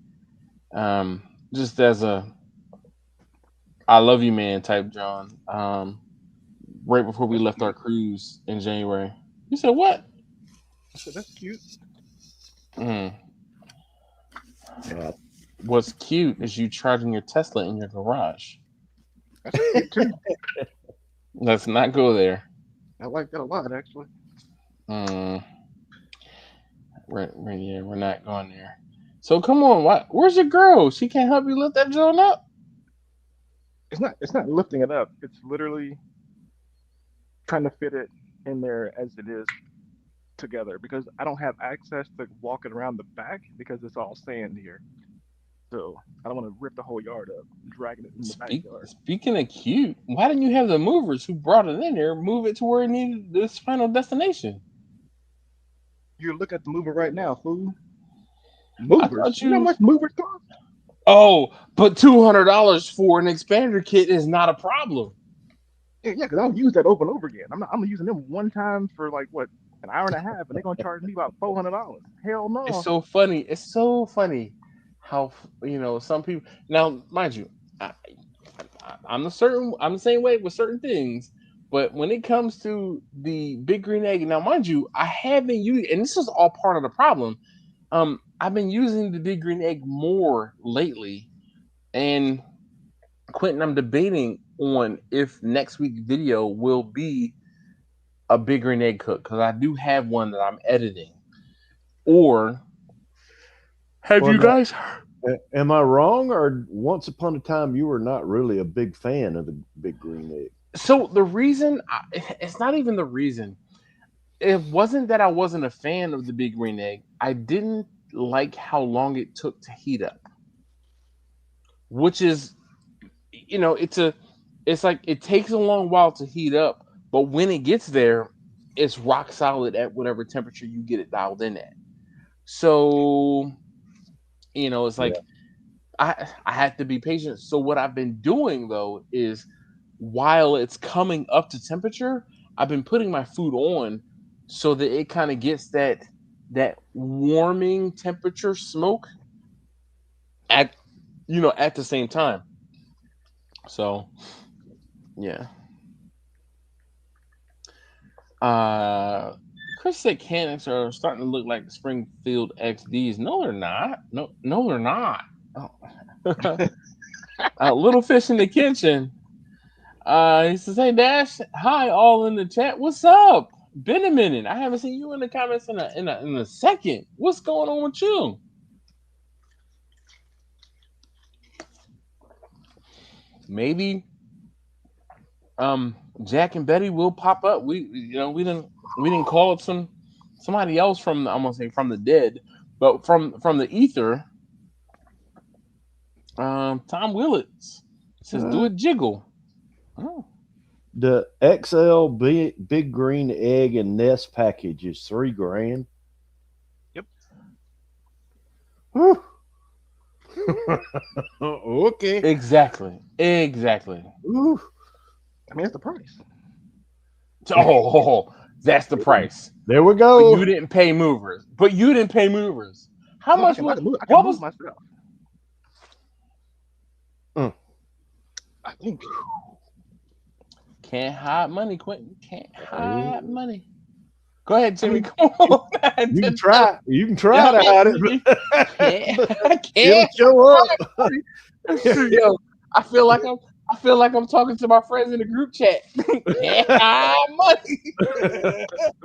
just as a I love you man type John. Right before we That's left our cute. cruise in January. You said what? I said that's cute. Mm. Yeah. What's cute is you charging your Tesla in your garage. That's cute too. Let's not go there. I like that a lot, actually. Mm. Yeah, we're not going there. So come on, where's your girl? She can't help you lift that joint up. It's not lifting it up. It's literally trying to fit it in there as it is together because I don't have access to walk it around the back because it's all sand here. So I don't want to rip the whole yard up, dragging it in the backyard. Speaking of cute, why didn't you have the movers who brought it in there move it to where it needed this final destination? You look at the mover right now, fool. I Movers? thought You know how you. much movers cost? Oh, but $200 for an expander kit is not a problem. Yeah, because I don't use that over and over again. I'm using them one time for like what an hour and a half, and they're gonna charge me about $400. Hell It's no. so funny. It's so funny how some people. Now, mind you, I'm the same way with certain things, but when it comes to the big green egg, now mind you, I haven't used, and this is all part of the problem. I've been using the big green egg more lately, and Quentin, I'm debating on if next week's video will be a big green egg cook because I do have one that I'm editing. Or have Well, you now, guys? am I wrong, or once upon a time you were not really a big fan of the big green egg? So the reason it's not even the reason. It wasn't that I wasn't a fan of the big green egg. I didn't like how long it took to heat up, which is, it's like it takes a long while to heat up, but when it gets there, it's rock solid at whatever temperature you get it dialed in at. So, it's Yeah. like I have to be patient. So what I've been doing though is while it's coming up to temperature, I've been putting my food on so that it kind of gets that warming temperature smoke at at the same time. So yeah. Chris said canics are starting to look like the Springfield XDs. No, they're not. No, they're not. Oh. Little fish in the kitchen. He says, "Hey Dash, hi all in the chat. What's up? Been a minute. I haven't seen you in the comments in a second. What's going on with you?" Maybe Jack and Betty will pop up. We didn't call it somebody else from I'm gonna say from the dead, but from the ether. Tom Willits says, "Do a jiggle." Oh. The XL big green egg and nest package is $3,000. Yep. Whew. Okay. Exactly. Ooh. I mean, it's the price. Oh, that's the price. There we But go. you didn't pay movers. How No, much I was? can move. I can What move was? myself. Mm. I think. Can't hide money, Quentin. Can't Hey. hide money. Go ahead, Jimmy. mean, Come on. You can try. You can try Yeah, to hide it, can't. but I it'll can't. show up. Yo, I feel like I'm talking to my friends in the group chat. Can't hide money.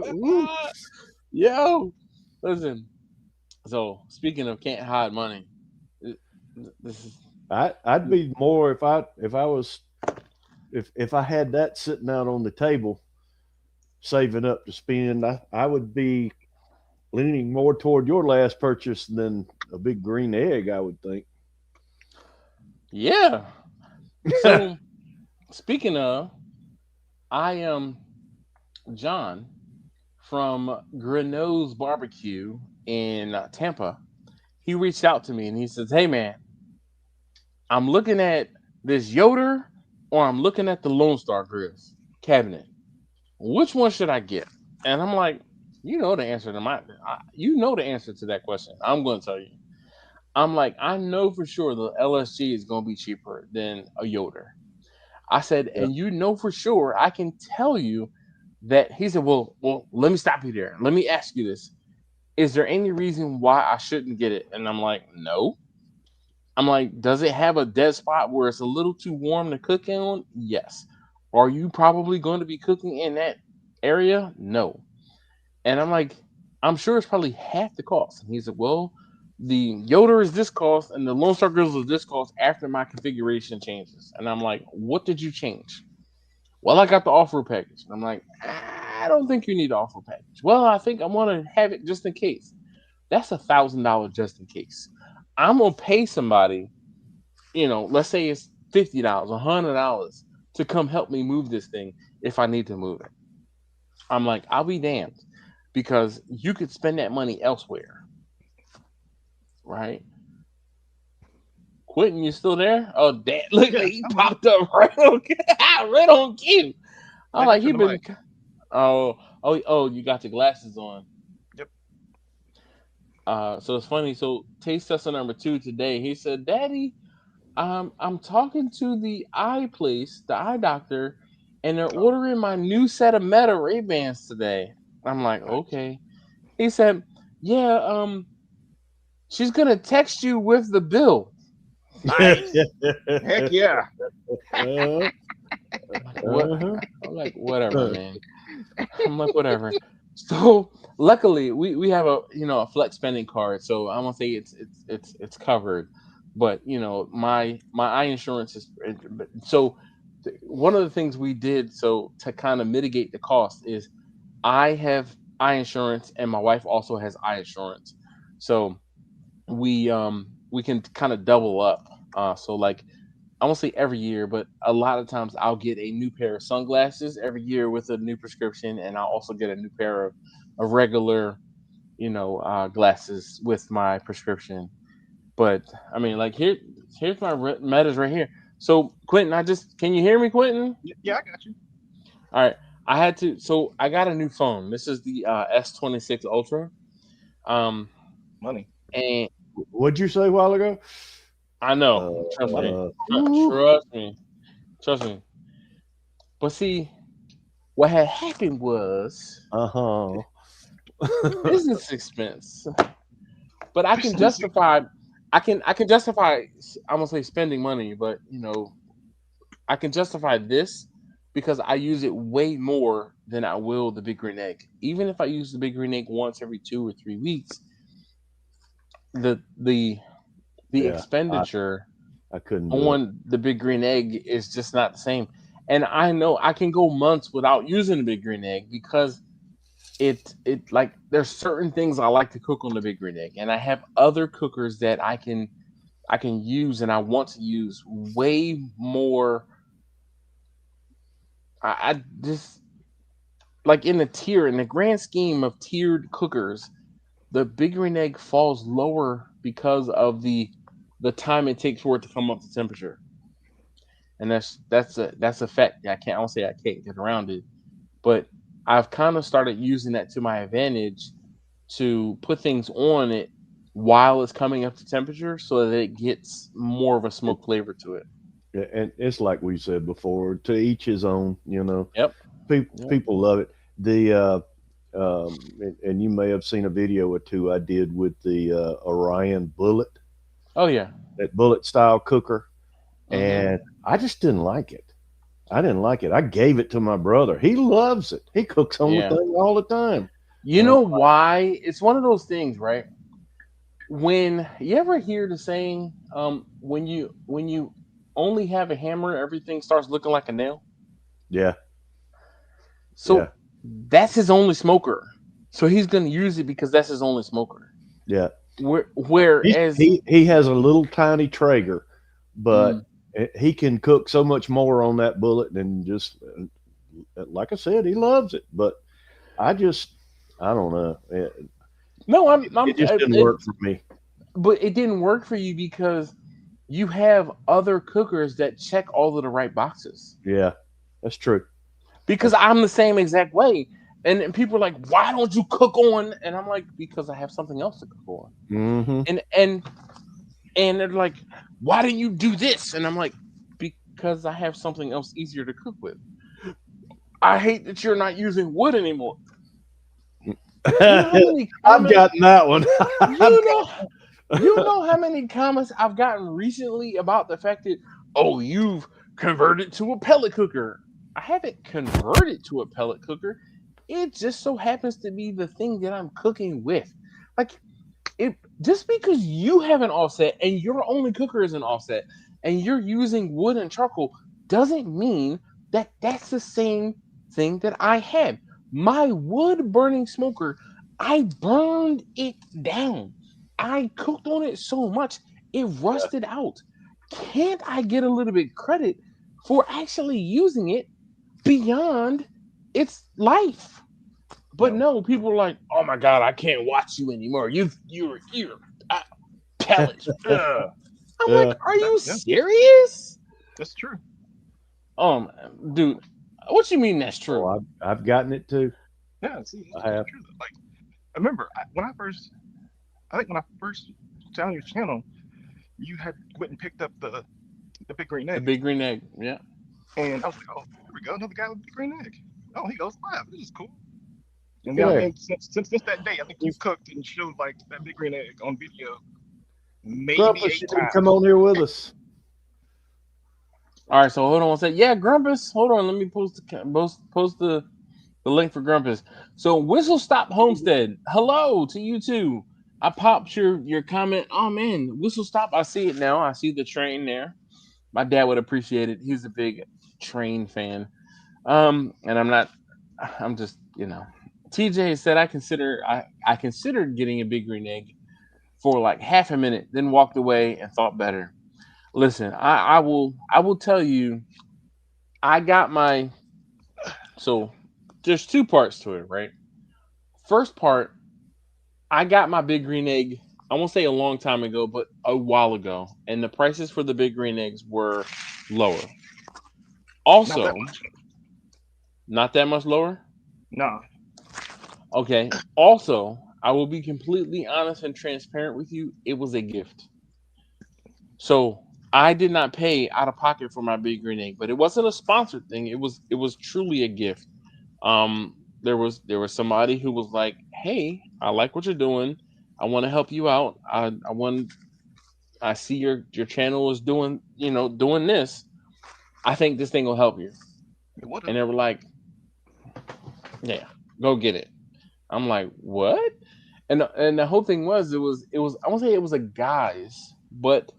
Ooh. Yo, listen. So speaking of can't hide money, this is I'd be more if I had that sitting out on the table, saving up to spend. I would be leaning more toward your last purchase than a big green egg, I would think. yeah. So speaking of, I am John from Greneau's Barbecue in Tampa. He reached out to me and he says, "Hey man, I'm looking at this Yoder or I'm looking at the Lone Star Grills cabinet. Which one should I get?" And I'm like, you know the answer to the answer to that question. I'm going to tell you. I'm like, I know for sure the LSG is going to be cheaper than a Yoder. I said, Yeah. and you know for sure, I can tell you that. He said, well, let me stop you there. Let me ask you this: is there any reason why I shouldn't get it? And I'm like, no. I'm like, does it have a dead spot where it's a little too warm to cook in? Yes. Are you probably going to be cooking in that area? No. And I'm like, I'm sure it's probably half the cost. And he said, well, the Yoder is this cost and the Lone Star Grills is this cost after my configuration changes. And I'm like, what did you change? Well, I got the offer package. And I'm like, I don't think you need the offer package. Well, I think I want to have it just in case. That's $1,000 just in case. I'm gonna pay somebody, let's say it's $50, $100 to come help me move this thing if I need to move it. I'm like, I'll be damned, because you could spend that money elsewhere, right? Quentin, you still there? Oh, damn! Look, Yeah, he I'm here. popped up right on, right on cue. I'm Back like, to he the been. mic. Oh, you got your glasses on. Yep. So it's funny. So taste tester number 2 today. He said, "Daddy, I'm talking to the eye place, the eye doctor, and they're Oh, ordering my new set of Meta Ray-Bans today." I'm like, nice. okay. He said, "Yeah, she's gonna text you with the bill." Nice. Heck yeah. What? I'm like, whatever, man. I'm like, whatever. So luckily, we have a flex spending card, so I'm gonna say it's covered. But my eye insurance is so. One of the things we did so to kind of mitigate the cost is I have eye insurance and my wife also has eye insurance, so we can kind of double up. So like I won't say every year, but a lot of times I'll get a new pair of sunglasses every year with a new prescription, and I'll also get a new pair of regular, glasses with my prescription. But I mean, like here's my metas right here. So Quentin, can you hear me, Quentin? Yeah, I got you. All right, so I got a new phone. This is the S26 Ultra. Um, Money. and What'd you say a while ago? I know, trust me, Money. trust me, trust me. But see, what had happened was Uh-huh. business expense, but I can justify. I can justify. I'm gonna say spending money, but I can justify this because I use it way more than I will the big green egg. Even if I use the big green egg once every 2 or 3 weeks, the Yeah, expenditure I couldn't do it. on the big green egg is just not the same. And I know I can go months without using the big green egg because it like there's certain things I like to cook on the big green egg, and I have other cookers that I can use and I want to use way more. I just like in the grand scheme of tiered cookers, the big green egg falls lower because of the time it takes for it to come up to temperature, and that's a fact. I won't say I can't get around it, but I've kind of started using that to my advantage to put things on it while it's coming up to temperature, so that it gets more of a smoke flavor to it. Yeah, and it's like we said before, to each his own. Yep. People love it. And you may have seen a video or two I did with the Orion Bullet, Oh yeah. that bullet style cooker, Mhm. and I just didn't like it. I didn't like it. I gave it to my brother. He loves it. He cooks on Yeah. the thing all the time. You know why? It's one of those things, right? When you ever hear the saying, when you only have a hammer, everything starts looking like a nail. Yeah, So yeah, that's his only smoker. So he's gonna use it because that's his only smoker. yeah. Whereas He has a little tiny Traeger, but Mm. he can cook so much more on that bullet than just like I said. He loves it, but I don't know. No, It just didn't work for me. but it didn't work for you because you have other cookers that check all of the right boxes. Yeah, that's true. Because I'm the same exact way. And people are like, why don't you cook on? And I'm like, because I have something else to cook on. Mm-hmm. And they're like, why didn't you do this? And I'm like, because I have something else easier to cook with. I hate that you're not using wood anymore. You know how many I've comments, gotten that one. you know how many comments I've gotten recently about the fact that, oh, you've converted to a pellet cooker. I haven't converted to a pellet cooker. It just so happens to be the thing that I'm cooking with. Like, it just because you have an offset and your only cooker is an offset and you're using wood and charcoal doesn't mean that that's the same thing that I have. My wood burning smoker, I burned it down. I cooked on it so much it rusted out. Can't I get a little bit credit for actually using it beyond its life? But no, people are like, "Oh my god, I can't watch you anymore. You're pellets." Ugh. I'm Yeah. like, "Are you Yeah. serious?" That's true. Dude, what you mean that's true? Oh, I've gotten it too. Yeah, see, I have. it's true. Like, I remember I think when I first found your channel, you had went and picked up the big green The egg, big green egg. Yeah. and I was like, oh, here we go, another guy with the green egg. Oh, he goes live. This is cool. And Look then at I there. think since that day, I think you cooked and showed like that big green egg on video maybe Grumpus, 8 you need to times. come on here with us. All right, so hold on one second. Yeah, Grumpus. Hold on, let me post the link for Grumpus. So Whistle Stop Homestead. Hello to you too. I popped your comment. Oh man, Whistle Stop. I see it now. I see the train there. My dad would appreciate it. He's a big train fan. And I'm just, TJ said I considered getting a big green egg for like half a minute, then walked away and thought better. Listen, I will tell you, I got my so there's two parts to it, right? First part, I got my big green egg, I won't say a long time ago, but a while ago, and the prices for the big green eggs were lower. Not Also, that much. not that much lower. No. Okay. Also, I will be completely honest and transparent with you. It was a gift. So I did not pay out of pocket for my big green egg, but it wasn't a sponsored thing. It was truly a gift. There was somebody who was like, "Hey, I like what you're doing. I want to help you out. I see your channel is doing this. I think this thing will help you." It would And have. they were like, "Yeah, go get it." I'm like, "What?" And the whole thing was I won't say it was a guy's, but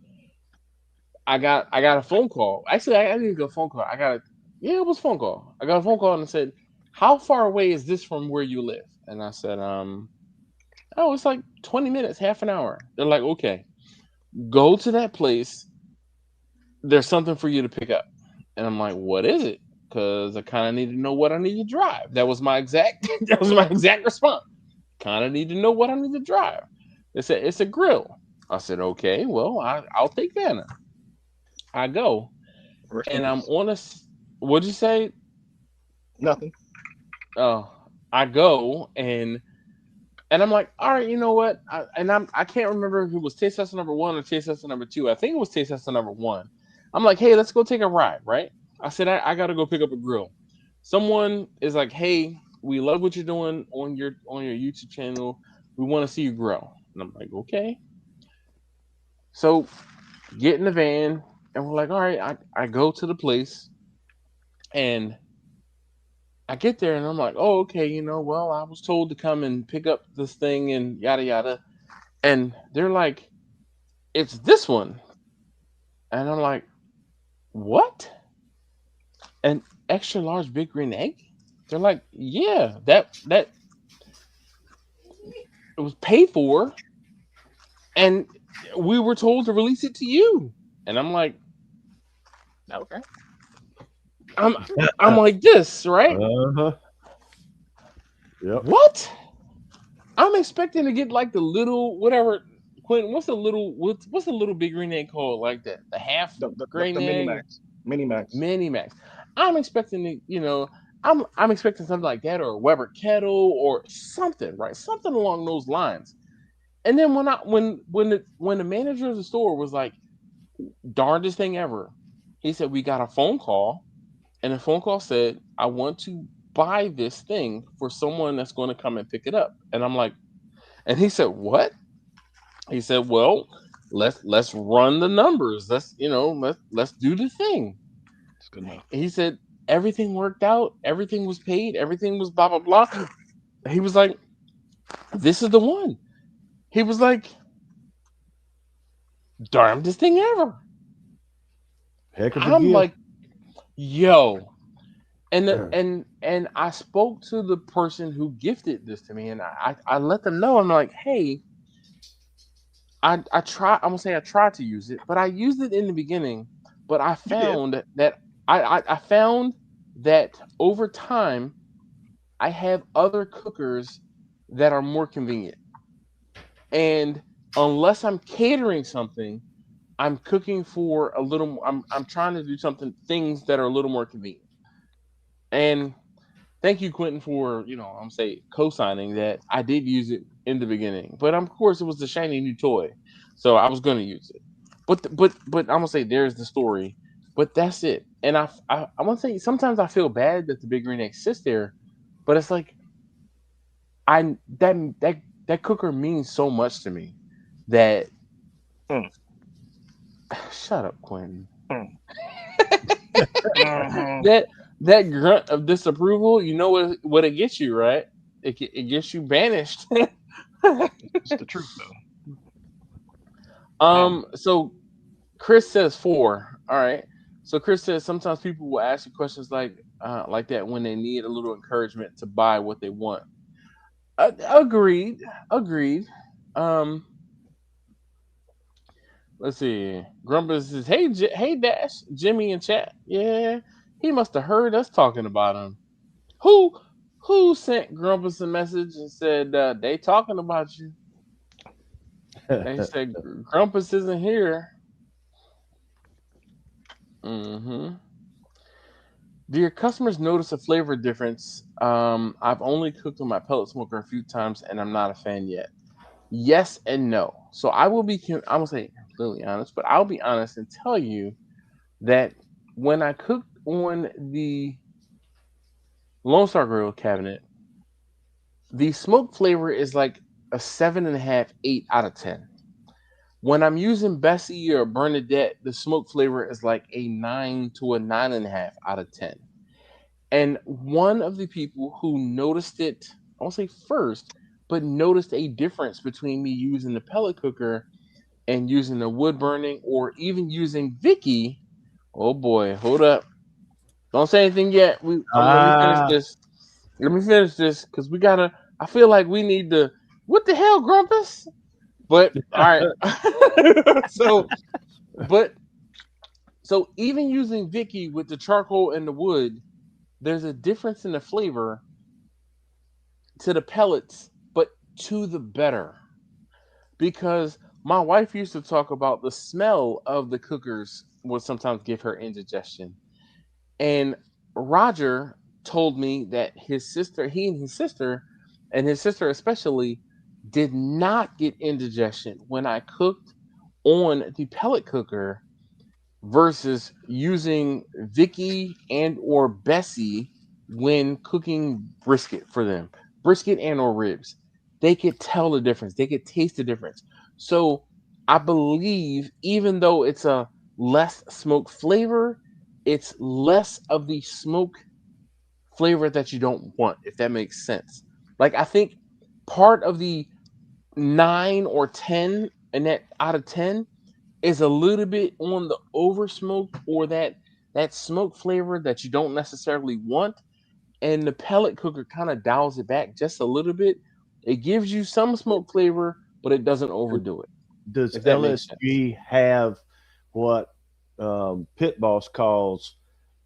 I got a phone call. Actually, I didn't get a phone call. It was a phone call. I got a phone call and it said, "How far away is this from where you live?" And I said, "Oh, it's like 20 minutes, half an hour." They're like, "Okay, go to that place. There's something for you to pick up." And I'm like, "What is it?" Because I kind of need to know what I need to drive. That was my exact response. kind of need to know what I need to drive. They said it's a grill. I said, okay, well, I'll take banter. I go Rest in and I'm peace. on a. What'd you say? Nothing. Oh, I go and I'm like, all right, you know what? I can't remember if it was taste tester number one or taste tester number two. I think it was taste tester number one. I'm like, hey, let's go take a ride, right? I said, I gotta go pick up a grill. Someone is like, hey, we love what you're doing on your YouTube channel. We want to see you grow. And I'm like, okay. So get in the van and we're like, all right, I go to the place and I get there and I'm like, oh, okay, well, I was told to come and pick up this thing and yada yada. And they're like, it's this one. And I'm like, what? An extra large big green egg? They're like, yeah, that it was paid for and we were told to release it to you. And I'm like, Okay. I'm I'm like this, right? Uh-huh. Yep. What? I'm expecting to get like the little whatever. Quentin, what's the little big green egg called like that? The half The green mini egg, max. Mini max. mini max. I'm expecting to, I'm expecting something like that or a Weber kettle or something, right? Something along those lines. And then when the manager of the store was like, darndest thing ever, he said we got a phone call, and the phone call said, I want to buy this thing for someone that's going to come and pick it up. And I'm like, and he said, what? He said, well, let's run the numbers. Let's do the thing. It's good enough. He said everything worked out, everything was paid, everything was blah blah blah. He was like, this is the one. He was like, darndest thing ever. Heck of a I'm gift. like, yo. And I spoke to the person who gifted this to me, and I let them know. I'm like, hey, I'm gonna say I tried to use it, but I used it in the beginning. But I You did. found that I found that over time I have other cookers that are more convenient. And unless I'm catering something, I'm cooking for a little. I'm trying to do things that are a little more convenient. And thank you, Quentin, for I'm say co-signing that I did use it in the beginning, but of course it was a shiny new toy, so I was going to use it. But I'm gonna say there's the story, but that's it. And I want to say sometimes I feel bad that the big green egg sits there, but it's like I that cooker means so much to me that Mm, shut up, Quentin. mm. Mhm. that that grunt of disapproval, you know what it gets you, right? It gets you banished. It's the truth though. So Chris says 4. All right. So Chris says sometimes people will ask you questions like that when they need a little encouragement to buy what they want. Agreed. Agreed. Um, let's see. Grumpus says, "Hey, hey, Dash, Jimmy in chat. Yeah, he must have heard us talking about him. Who who sent Grumpus a message and said they talking about you? They said Grumpus isn't here. Mm-hmm. Do your customers notice a flavor difference? I've only cooked on my pellet smoker a few times, and I'm not a fan yet. Yes and no. So I'm gonna say completely honest, but I'll be honest and tell you that when I cooked on the Lone Star Grill cabinet, the smoke flavor is like a 7.5, 8 out of 10. When I'm using Bessie or Bernadette, the smoke flavor is like a 9 to a 9.5 out of 10. And one of the people who noticed it, I won't say first, but noticed a difference between me using the pellet cooker and using the wood burning or even using Vicky. Oh boy, hold up. Don't say anything yet. Let me finish Ah, this. Let me finish this because we gotta. I feel like we need to. What the hell, Grumpus? But all right. so, but so even using Vicky with the charcoal and the wood, there's a difference in the flavor to the pellets, but to the better. Because my wife used to talk about the smell of the cookers would sometimes give her indigestion. And Roger told me that he and his sister especially, did not get indigestion when I cooked on the pellet cooker versus using Vicky and or Bessie when cooking brisket for them. Brisket and or ribs. They could tell the difference. They could taste the difference. So I believe even though it's a less smoke flavor, it's less of the smoke flavor that you don't want, if that makes sense. Like I think part of the 9 or 10 and that out of 10 is a little bit on the over smoke or that smoke flavor that you don't necessarily want, and the pellet cooker kind of dials it back just a little bit. It gives you some smoke flavor, but it doesn't overdo it. Does If that makes sense. LSG have what Pit Boss calls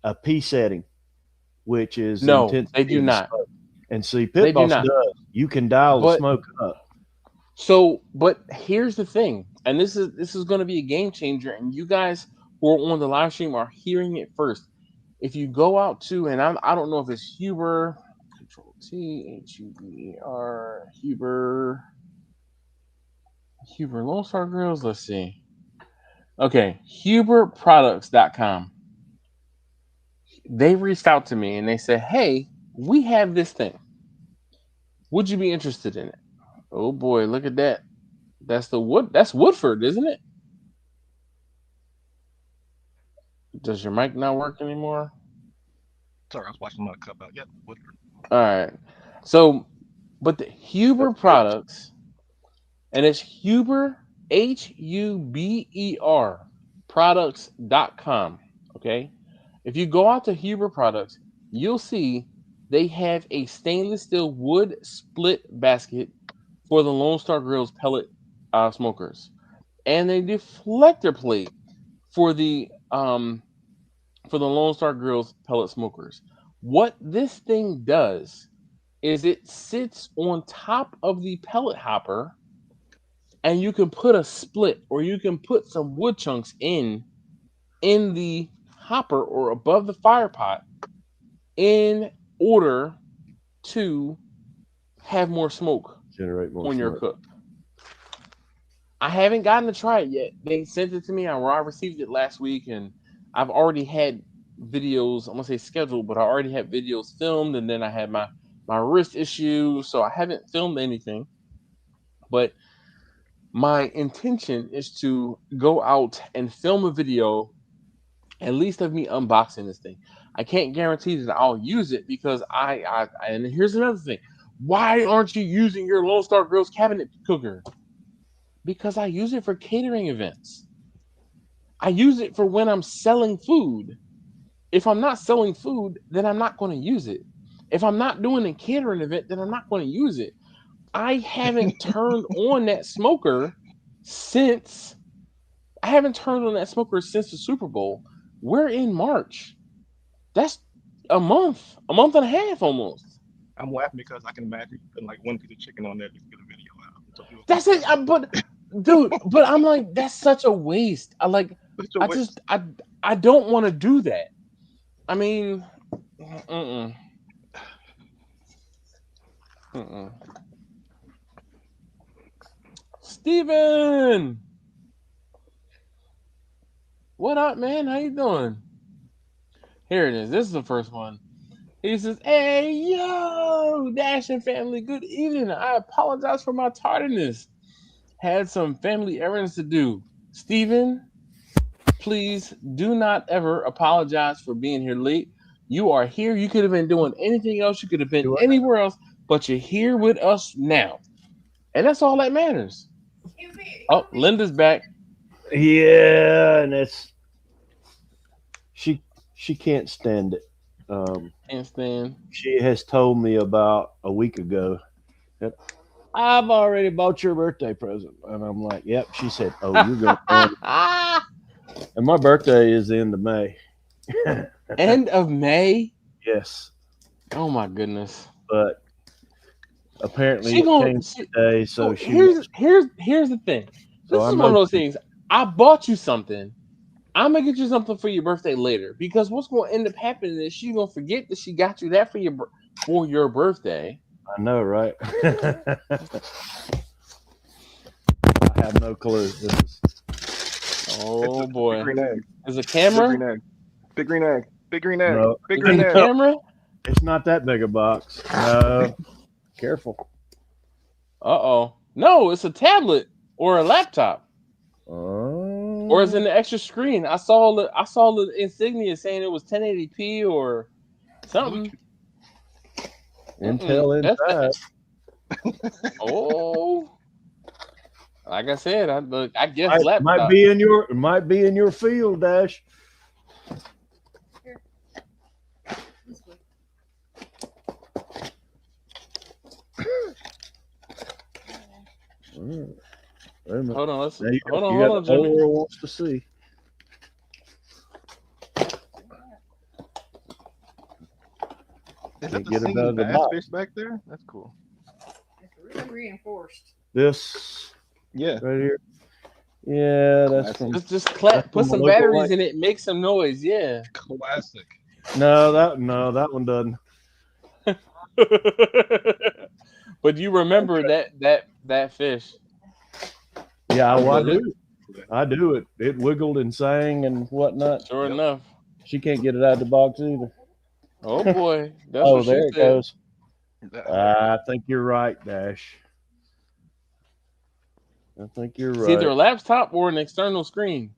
a P setting, which is No, intensity they do of the not. smoke? And see, They Pit do Boss not. does. You can dial the But- smoke up. So, but here's the thing, and this is going to be a game changer, and you guys who are on the live stream are hearing it first. If you go out to, and I don't know if it's Huber, Control T Huber, Huber Lone Star Grills. Let's see. Okay, HuberProducts.com. They reached out to me and they said, "Hey, we have this thing. Would you be interested in it?" Oh boy, look at that. That's Woodford, isn't it? Does your mic not work anymore? Sorry, I was watching my cup out. Yep, Woodford. All right. So, but the Huber products, and it's Huber, Huber, products.com. Okay. If you go out to Huber Products, you'll see they have a stainless steel wood split basket for the Lone Star Grill's pellet smokers, and a deflector plate for the Lone Star Grill's pellet smokers. What this thing does is it sits on top of the pellet hopper, and you can put a split or you can put some wood chunks in the hopper or above the fire pot in order to have more smoke Generate more on your smoke. cook. I haven't gotten to try it yet. They sent it to me. I received it last week, and I've already had videos. I'm gonna say scheduled, but I already had videos filmed, and then I had my wrist issue, so I haven't filmed anything. But my intention is to go out and film a video, at least of me unboxing this thing. I can't guarantee that I'll use it because and here's another thing. Why aren't you using your Lone Star Grill's cabinet cooker? Because I use it for catering events. I use it for when I'm selling food. If I'm not selling food, then I'm not going to use it. If I'm not doing a catering event, then I'm not going to use it. I haven't turned on that smoker since the Super Bowl. We're in March. That's a month and a half almost. I'm laughing because I can imagine putting like one piece of chicken on there to get a video out. So people- That's it. But I'm like, that's such a waste. I don't want to do that. I mean, Steven! What up, man? How you doing? Here it is. This is the first one. He says, "Hey, yo, Dashing family, good evening. I apologize for my tardiness. Had some family errands to do. Steven, please do not ever apologize for being here late. You are here. You could have been doing anything else. You could have been anywhere else, but you're here with us now. And that's all that matters." Oh, Linda's back. Yeah, and it's she can't stand it. Can't stand. She has told me about a week ago that I've already bought your birthday present, and I'm like, "Yep." She said, "Oh, you're going." And my birthday is the end of May. End of May? Yes. Oh my goodness. But apparently She it gonna. came today, so she. Here's the thing. So This is I'm one of those open. things. I bought you something. I'm gonna get you something for your birthday later because what's gonna end up happening is she's gonna forget that she got you that for your birthday. I know, right? I have no clue. Oh Big boy, green egg. is a Big camera? green egg. Big green egg. Big green egg. No. Big Is green it a egg. camera? It's not that big a box. No. Careful. Oh. No, it's a tablet or a laptop. Or it's in the extra screen. I saw the insignia saying it was 1080p or something. Intel That's inside. oh. Like I said, I guess laptop. Might be in your field, Dash. Hold on, Hold on, Jimmy. Laura wants to see. Is Can't that get the it singing out of the bass box. fish back there? That's cool. It's really reinforced. This Yeah. right here. Yeah, that's Classic. from. Just clap, That's put from some a local batteries light. in it, make some noise, yeah. Classic. No, that one doesn't. But you remember that fish. Yeah, well, I Really? do. I do it. It wiggled and sang and whatnot. Sure enough. She can't get it out of the box either. Oh boy. That's Oh, what she there it said. goes. I think you're right, Dash. I think you're It's either a right. laptop or an external screen.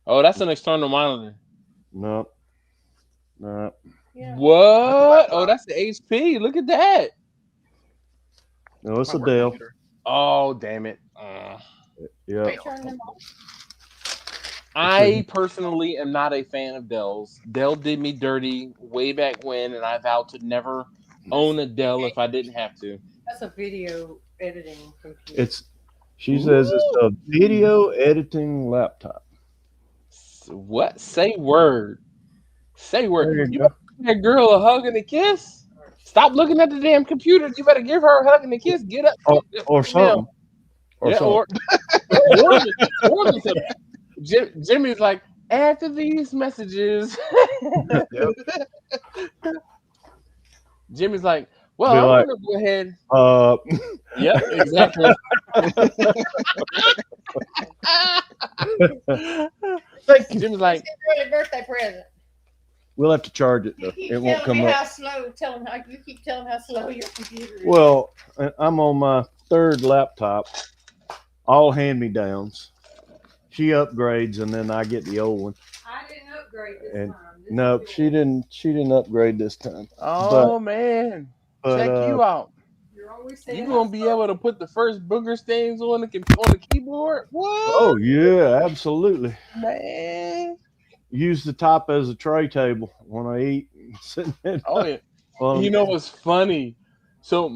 Oh, that's an external monitor. No. Yeah. What? Oh, that's the HP. Look at that. No, it's My a work Dell. computer. Oh, damn it. Yeah. They turn them off. I personally am not a fan of Dells. Dell did me dirty way back when, and I vowed to never own a Dell if I didn't have to. That's a video editing computer. She says it's a video editing laptop. What? Say word. Say There word. you You go. better give that girl a hug and a kiss. Stop looking at the damn computer. You better give her a hug and a kiss. Get up. Or something. Or Yeah, something. or Jimmy's like, after these messages. Jimmy's like, well, Be I'm like, gonna go ahead. Yep, exactly. Thank you. Jimmy's like, It's his early birthday present. We'll have to charge it though. You It keep won't telling come me up. how slow. You keep telling how slow your computer is. Well, I'm on my third laptop, all hand-me-downs. She upgrades, and then I get the old one. I didn't upgrade this And time. This nope, is she didn't upgrade this time. oh man, But check you out. You're always saying You gonna be able to put the first booger stains on the keyboard? What? oh yeah, absolutely. Man. Use the top as a tray table when I eat. Sitting there. Oh yeah. You know what's funny? So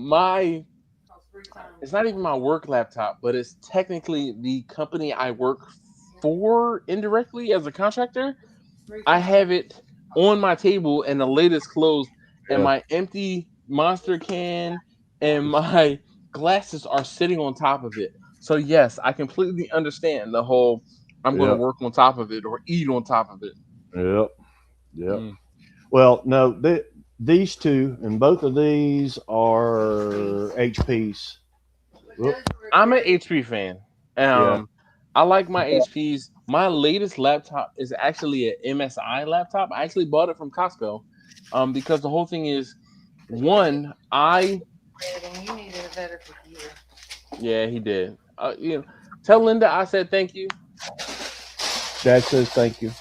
it's not even my work laptop, but it's technically the company I work for indirectly as a contractor. I have it on my table and the lid is closed and my empty Monster can and my glasses are sitting on top of it. So yes, I completely understand the whole I'm going to work on top of it or eat on top of it. Yep. Well, no, these two and both of these are HPs. I'm an HP fan. I like my HPs. My latest laptop is actually an MSI laptop. I actually bought it from Costco because the whole thing is, one, you needed a better computer. Yeah, he did. Tell Linda I said thank you. Dad says thank you.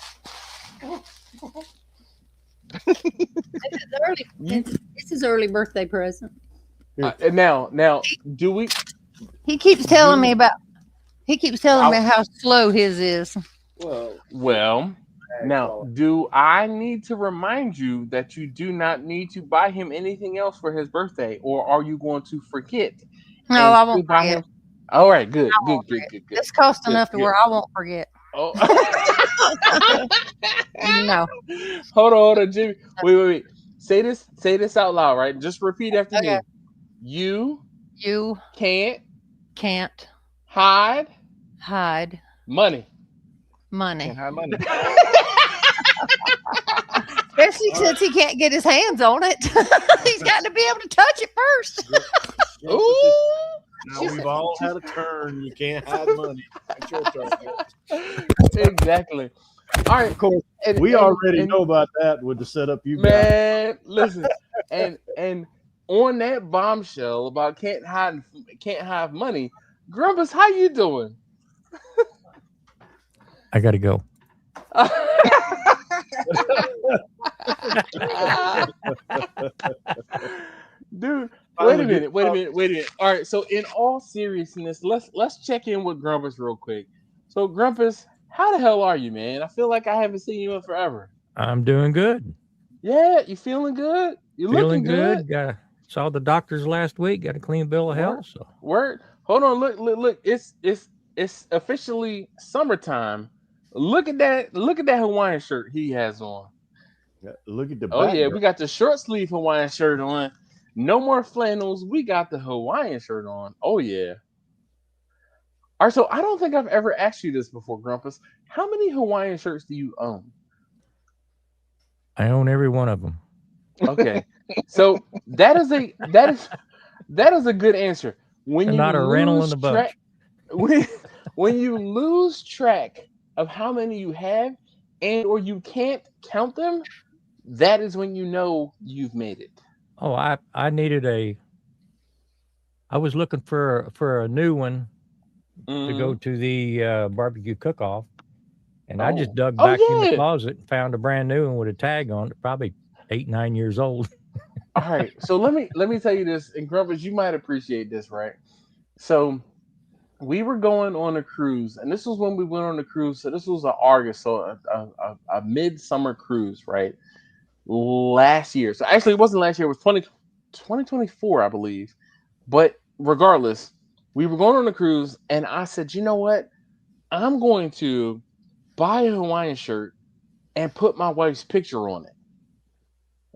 This is early birthday present. Now, do we? He keeps telling me about. He keeps telling me how slow his is. Well, now, do I need to remind you that you do not need to buy him anything else for his birthday, or are you going to forget? No, I won't forget. All right, good. It's cost enough to where I won't forget. Oh. No. Hold on, Jimmy. Wait. Say this out loud, right? Just repeat after me. You You can't can't hide hide money. money. Can't hide money. Especially since he can't get his hands on it. He's got to be able to touch it first. Ooh. Now we've all had a turn. You can't hide money. That's your turn. Exactly. All right. Of course, we already know about that with the setup you got. Man, listen, and on that bombshell about can't hide money, Grumpus, how you doing? I got to go. Dude, wait a minute. All right, so in all seriousness, let's check in with Grumpus real quick. So Grumpus, how the hell are you, man? I feel like I haven't seen you in forever. I'm doing good. Yeah, you feeling good? You Feeling looking good. Saw the doctors last week. Got a clean bill of health. So Word. Hold on. Look. It's officially summertime. Look at that Hawaiian shirt he has on. Look at the Oh yeah, background. we got the short sleeve Hawaiian shirt on. No more flannels. We got the Hawaiian shirt on. Oh yeah. All right. So I don't think I've ever asked you this before, Grumpus. How many Hawaiian shirts do you own? I own every one of them. Okay. So that is a good answer. When And you not a rental in lose the bunch. when you lose track of how many you have and or you can't count them, that is when you know you've made it. Oh, I needed I was looking for a new one to go to the barbecue cook-off, and I just dug back in the yeah. closet and found a brand new one with a tag on it, probably 8-9 years old. All right. So let me tell you this, and Grumpus, you might appreciate this, right? So we were going on a cruise, and this was when we went on the cruise. So this was August, so a midsummer cruise, right? Last year. So actually, it wasn't last year. It was 2024, I believe. But regardless, we were going on a cruise, and I said, you know what? I'm going to buy a Hawaiian shirt and put my wife's picture on it.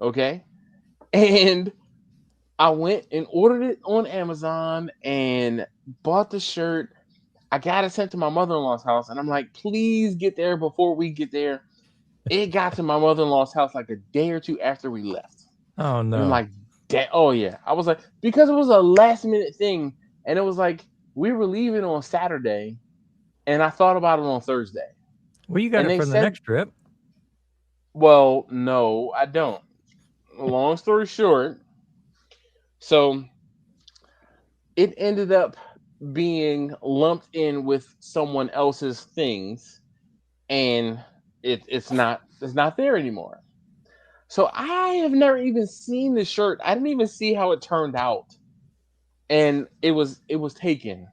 Okay? And I went and ordered it on Amazon and bought the shirt. I got it sent to my mother-in-law's house, and I'm like, please get there before we get there. It got to my mother-in-law's house like a day or two after we left. Oh And I'm no. like, oh yeah. I was like, because it was a last-minute thing, and it was like we were leaving on Saturday, and I thought about it on Thursday. Well, you got And it they for the said, next trip. well, no, I don't. Long story short, so it ended up being lumped in with someone else's things, and it's not there anymore. So I have never even seen the shirt. I didn't even see how it turned out, and it was taken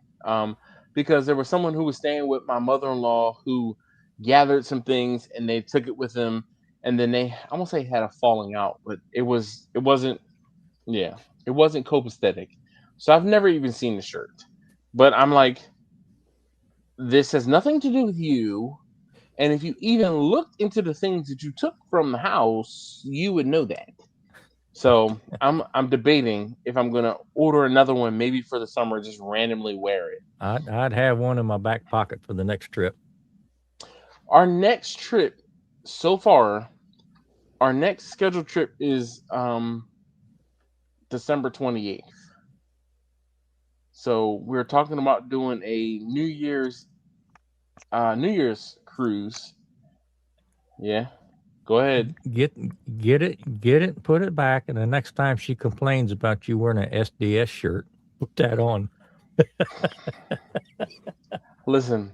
because there was someone who was staying with my mother-in-law who gathered some things and they took it with them, and then they, I won't say had a falling out, but it wasn't copacetic. So I've never even seen the shirt, but I'm like, this has nothing to do with you. And if you even looked into the things that you took from the house, you would know that. So I'm debating if I'm gonna order another one, maybe for the summer, just randomly wear it. I'd have one in my back pocket for the next trip. Our next trip, so far, our next scheduled trip is December 28th. So we're talking about doing a New Year's cruise. Yeah. Go ahead. Get it, put it back, and the next time she complains about you wearing an SDS shirt, put that on Listen,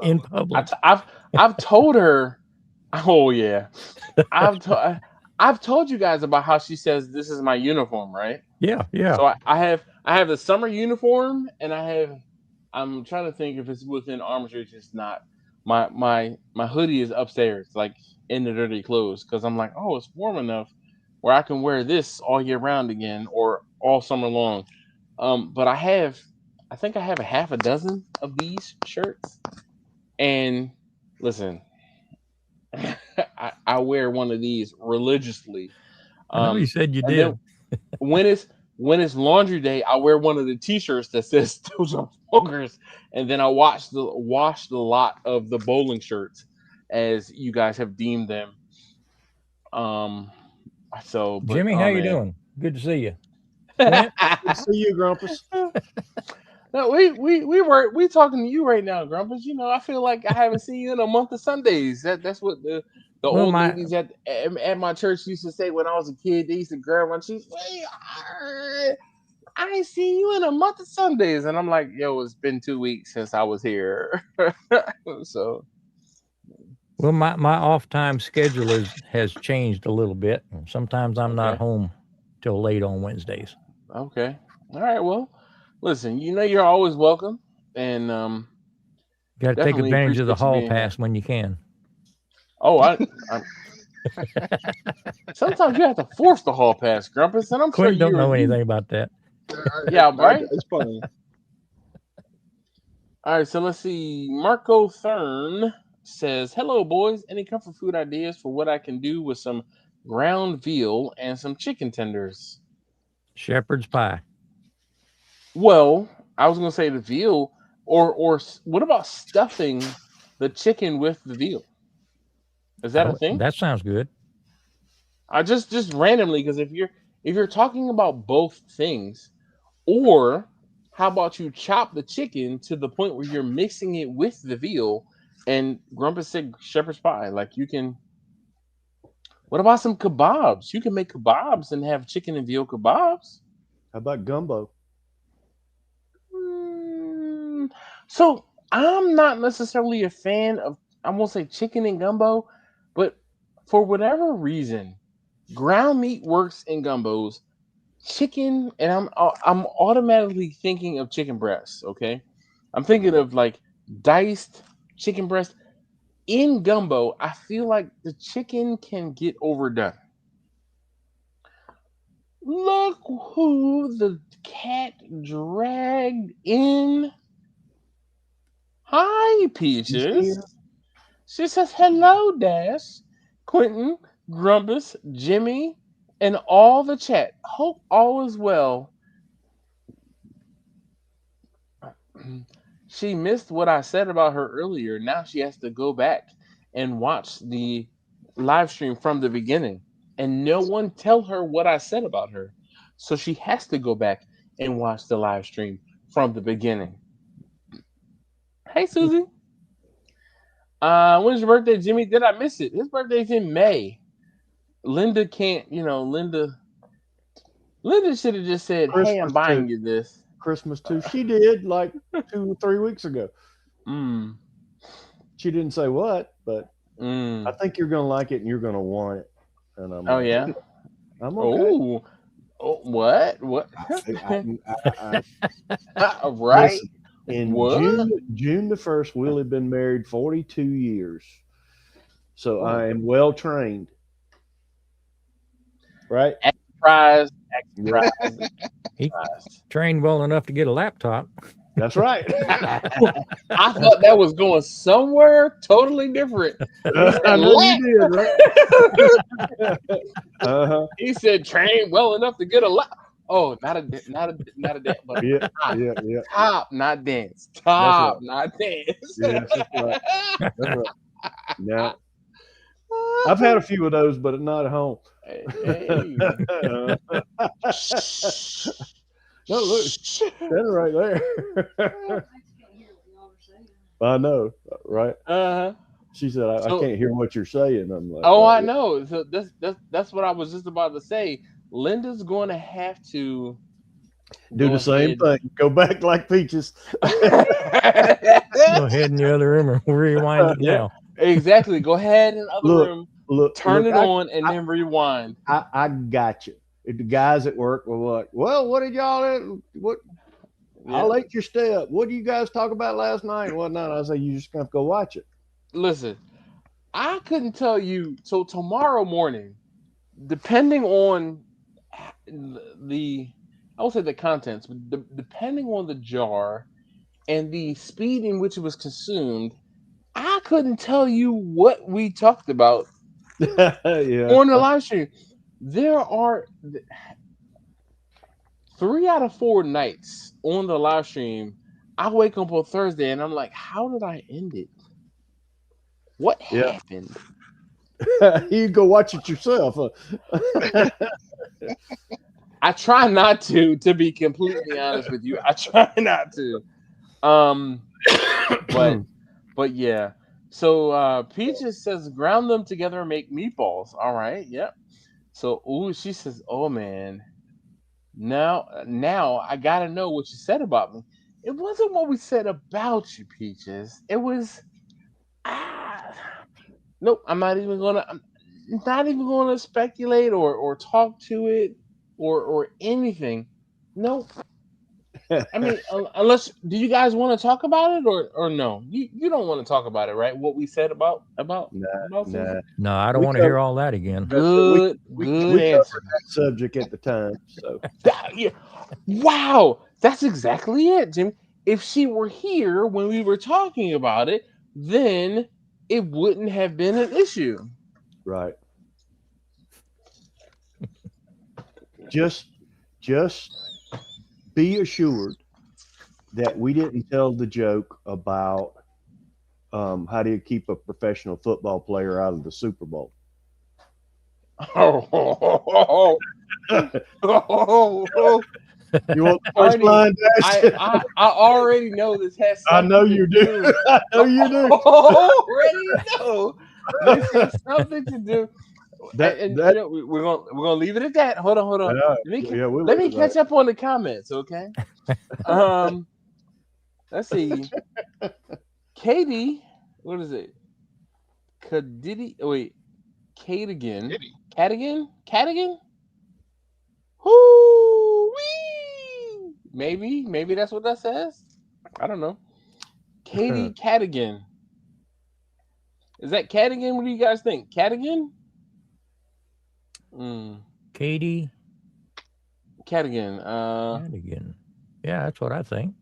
in public. I've told her. Oh yeah, I've told you guys about how she says this is my uniform, right? Yeah. So I have the summer uniform, and I'm trying to think if it's within arm's reach. It's not. My hoodie is upstairs, like in the dirty clothes, because I'm like, oh, it's warm enough where I can wear this all year round again or all summer long. But I think I have a half a dozen of these shirts, and listen, I wear one of these religiously. I know you said you And did. then when when it's laundry day, I wear one of the T-shirts that says "Those are boogers," and then I wash the lot of the bowling shirts, as you guys have deemed them. So, but, Jimmy, how you doing? Good to see you. Good to see you, Grumpus. No, we talking to you right now, Grumpus. You know, I feel like I haven't seen you in a month of Sundays. That's what the old ladies at my church used to say when I was a kid. They used to grab my cheeks. Hey, I ain't seen you in a month of Sundays, and I'm like, yo, it's been 2 weeks since I was here. So, well, my off time schedule has changed a little bit. Sometimes I'm not home till late on Wednesdays. Okay, all right. Well, listen, you know you're always welcome, and got to take advantage of the hall pass when you can. Oh, I sometimes you have to force the hall pass, Grumpus, and I'm Quinn sure don't know anything about that. Yeah, right. It's funny. All right, so let's see. Marco Thurn says, "Hello, boys. Any comfort food ideas for what I can do with some ground veal and some chicken tenders?" Shepherd's pie. Well, I was going to say the veal, or what about stuffing the chicken with the veal? Is that a thing? That sounds good. I just randomly, because if you're talking about both things, or how about you chop the chicken to the point where you're mixing it with the veal, and Grumpus said shepherd's pie. Like you can. What about some kebabs? You can make kebabs and have chicken and veal kebabs. How about gumbo? So I'm not necessarily a fan of, I won't say chicken and gumbo, but for whatever reason, ground meat works in gumbos. Chicken, and I'm automatically thinking of chicken breasts. Okay, I'm thinking of like diced chicken breast in gumbo. I feel like the chicken can get overdone. Look who the cat dragged in. Hi, Peaches. She says, hello, Dash, Quentin, Grumpus, Jimmy, and all the chat. Hope all is well. She missed what I said about her earlier. Now she has to go back and watch the live stream from the beginning. And no one tell her what I said about her. So she has to go back and watch the live stream from the beginning. Hey, Susie. When's your birthday, Jimmy? Did I miss it? His birthday's in May. Linda can't, Linda should have just said, hey, I'm buying you this. Christmas too. She did like 2 or 3 weeks ago. She didn't say what, but I think you're going to like it and you're going to want it. And I'm like, yeah? I'm okay. Oh, what? Right. Listen, in June the 1st, we'll have been married 42 years. So I am well trained. Right? Surprise. He trained well enough to get a laptop. That's right. I thought that was going somewhere totally different. I know you did, right? He said train well enough to get a laptop. Oh, not a dance, but yeah. Top, not dance. Top, not dance. Yes, that's right. That's right. Now, I've had a few of those, but not at home. Hey. No, look, that's right there. I know, right? She said, I can't hear what you're saying. I'm like, oh, I know. So that's what I was just about to say. Linda's going to have to do the same thing. Go back like Peaches. Go ahead in the other room and rewind it now. Exactly. Go ahead in the other room. Turn it on and then rewind. I got you. The guys at work were like, well, what did y'all what? Yeah. I'll let your step. What do you guys talk about last night and whatnot? I said, you just have to go watch it. Listen, I couldn't tell you. So tomorrow morning, depending on I won't say the contents, but depending on the jar and the speed in which it was consumed, I couldn't tell you what we talked about on the live stream. There are 3 out of 4 nights on the live stream, I wake up on Thursday and I'm like, how did I end it? What happened? You go watch it yourself. I try not to be completely honest with you. I try not to. But yeah. So Peaches says ground them together and make meatballs. All right, yep. So she says, oh man, now I gotta know what you said about me. It wasn't what we said about you, Peaches. It was nope, I'm not even gonna speculate or talk to it or anything. Nope. I mean, unless do you guys want to talk about it or no? You don't want to talk about it, right? What we said about Nah. No, I don't We want to hear all that again. good We answer. covered that subject at the time. So Yeah. Wow, that's exactly it, Jimmy. If she were here when we were talking about it, then it wouldn't have been an issue. right. Just be assured that we didn't tell the joke about how do you keep a professional football player out of the Super Bowl. You want the first Arnie, line, Dash? I already know this has I something know to you do. I know you do. already know this has something to do. You know, we're gonna leave it at that. Hold on. Let me catch up on the comments, okay? Let's see. Katie, what is it? Cadigan. Whoo-wee! Maybe that's what that says. I don't know. Katie Cadigan. Is that Cadigan? What do you guys think? Cadigan? Katie Cadigan. Cadigan. Yeah, that's what I think.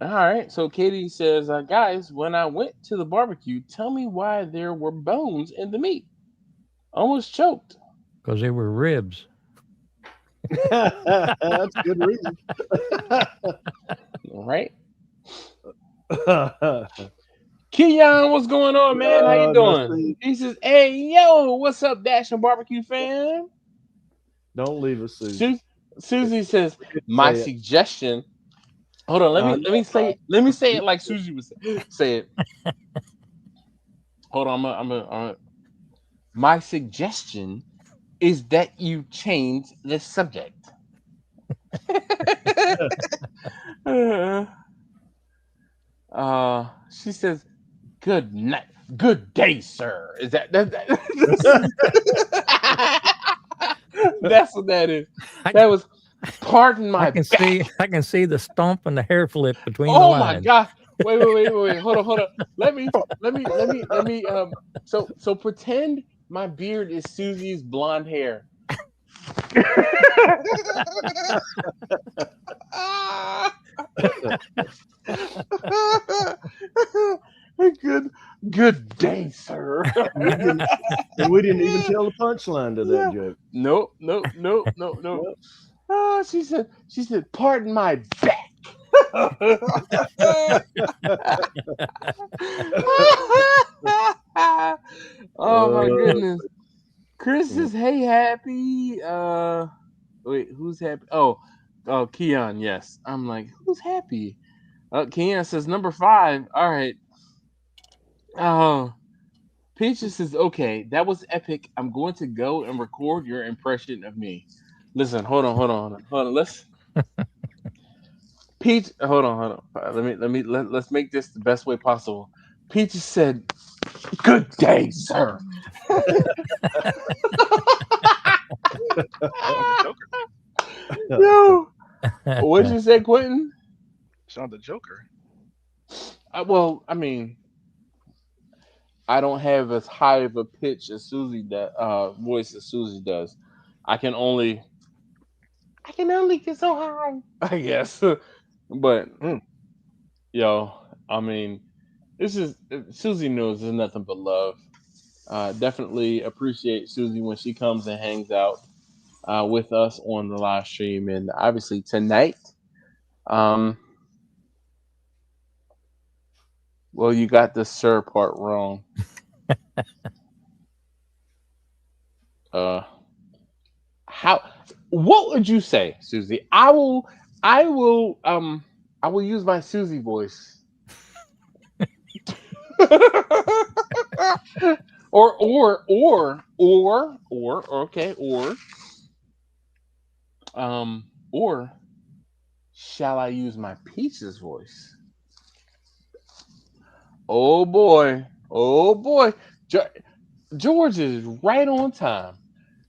All right. So Katie says, guys, when I went to the barbecue, tell me why there were bones in the meat. Almost choked. Because they were ribs. That's a good reason. All right. Keon, what's going on, man? How you doing? He says, hey, yo, what's up, Dash and Barbecue fam? Don't leave us, Susie. Susie says, my suggestion. Hold on, let me say it like Susie would say it. Hold on, I'm my suggestion is that you change the subject. She says, good night, good day, sir. Is that that's what that is. That was pardon my I can see the stomp and the hair flip between the oh lines. my god. Wait. Hold on. Let me so pretend my beard is Susie's blonde hair. Good day, sir. And we didn't even tell the punchline to that joke. Nope. Oh, she said, pardon my back. Oh my goodness. Chris says, hey, happy. Wait, who's happy? Oh, Keon, yes. I'm like, who's happy? Keon says, number 5. All right. Peaches says, okay, that was epic. I'm going to go and record your impression of me. Listen, hold on. Let's Peach, hold on. Let's make this the best way possible. Peaches said, good day, sir. Yo, what'd you say, Quentin? Sean the Joker. Well, I mean, I don't have as high of a pitch as Susie voice as Susie does. I can only get so high, I guess. But yo, I mean, this is Susie knows there's nothing but love. Definitely appreciate Susie when she comes and hangs out. with us on the live stream, and obviously tonight. Um, well, you got the sir part wrong. How? What would you say, Susie? I will use my Susie voice. Okay, or shall I use my Peach's voice? Oh boy, George is right on time.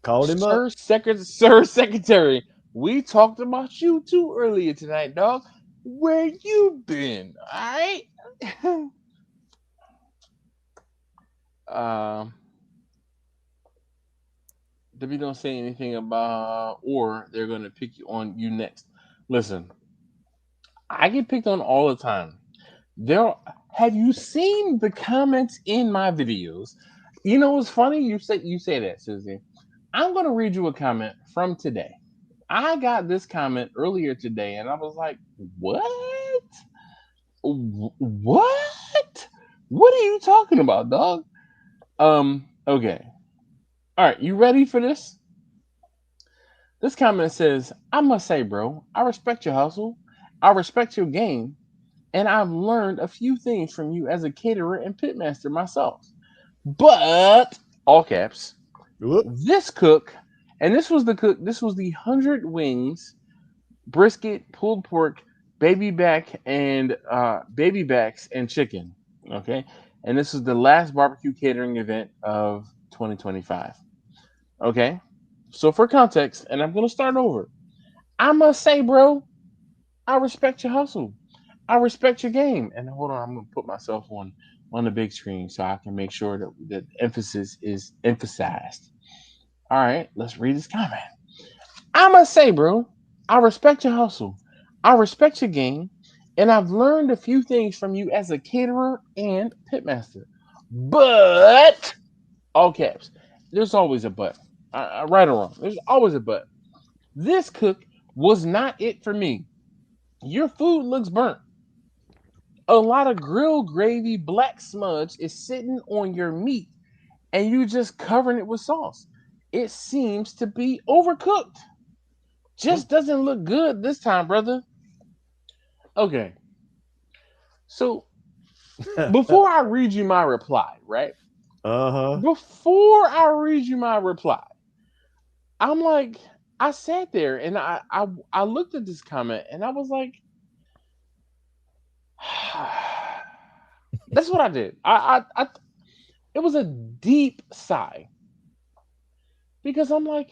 Called him up. Sir Secretary, we talked about you too earlier tonight, dog. Where you been? All right. um, W don't say anything about, or they're gonna pick you on you next. Listen, I get picked on all the time. There, have you seen the comments in my videos? You know what's funny? You say that, Susie. I'm gonna read you a comment from today. I got this comment earlier today, and I was like, "What? What? What are you talking about, dog?" Okay. All right, you ready for this? This comment says, "I must say, bro, I respect your hustle. I respect your game, and I've learned a few things from you as a caterer and pitmaster myself. But all caps, Whoop. this cook, and this was the cook. This was the 100 wings, brisket, pulled pork, baby backs, and chicken. Okay, and this is the last barbecue catering event of 2025. Okay, so for context, and I'm gonna start over. I must say, bro, I respect your hustle. I respect your game. And hold on, I'm gonna put myself on the big screen so I can make sure that the emphasis is emphasized. All right, let's read this comment. I must say, bro, I respect your hustle. I respect your game, and I've learned a few things from you as a caterer and pitmaster. But all caps, there's always a but. Right or wrong, there's always a but. This cook was not it for me. Your food looks burnt. A lot of grill gravy black smudge is sitting on your meat and you just covering it with sauce. It seems to be overcooked. Just doesn't look good this time, brother. Okay. So before I read you my reply, right? Before I read you my reply, I'm like, I sat there and I looked at this comment and I was like, that's what I did. It was a deep sigh because I'm like,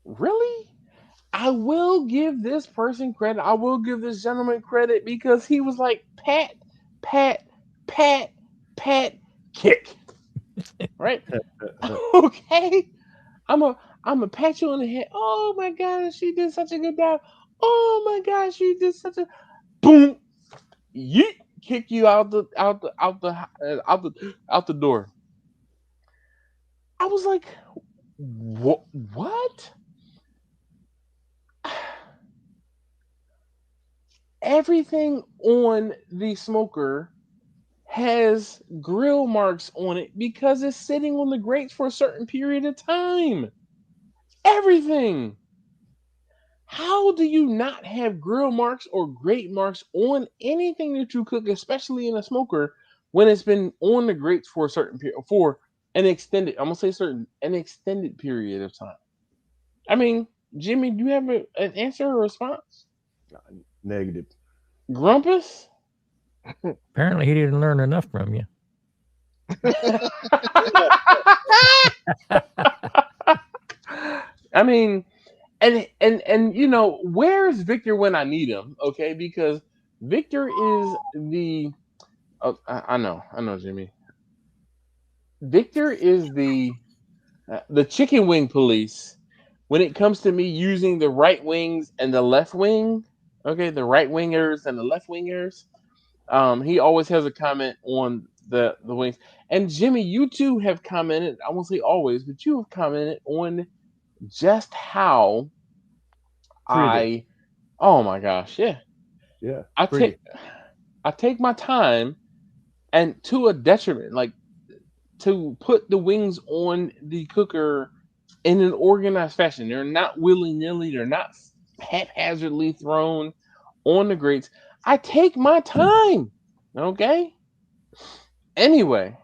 really? I will give this person credit. I will give this gentleman credit because he was like, pat, pat, pat, pat, kick. Right? Okay. I'm a pat you on the head. Oh my gosh, she did such a good job. Oh my gosh, you did such a boom. Yeet, kick you out the door. I was like, what? Everything on the smoker has grill marks on it because it's sitting on the grates for a certain period of time. Everything. How do you not have grill marks or grate marks on anything that you cook, especially in a smoker, when it's been on the grates for a certain period, for an extended, I'm gonna say an extended period of time? I mean, Jimmy, do you have an answer or response? Negative. Grumpus? Apparently, he didn't learn enough from you. I mean, and you know, where's Victor when I need him? Okay, because Victor is the I know, Jimmy. Victor is the chicken wing police when it comes to me using the right wings and the left wing. Okay, the right wingers and the left wingers. He always has a comment on the wings. And Jimmy, you too have commented. I won't say always, but you have commented on just how Pretty. oh my gosh, yeah. Yeah. I Pretty. take my time, and to a detriment, like to put the wings on the cooker in an organized fashion. They're not willy nilly. They're not haphazardly thrown on the grates. I take my time. Okay. Anyway,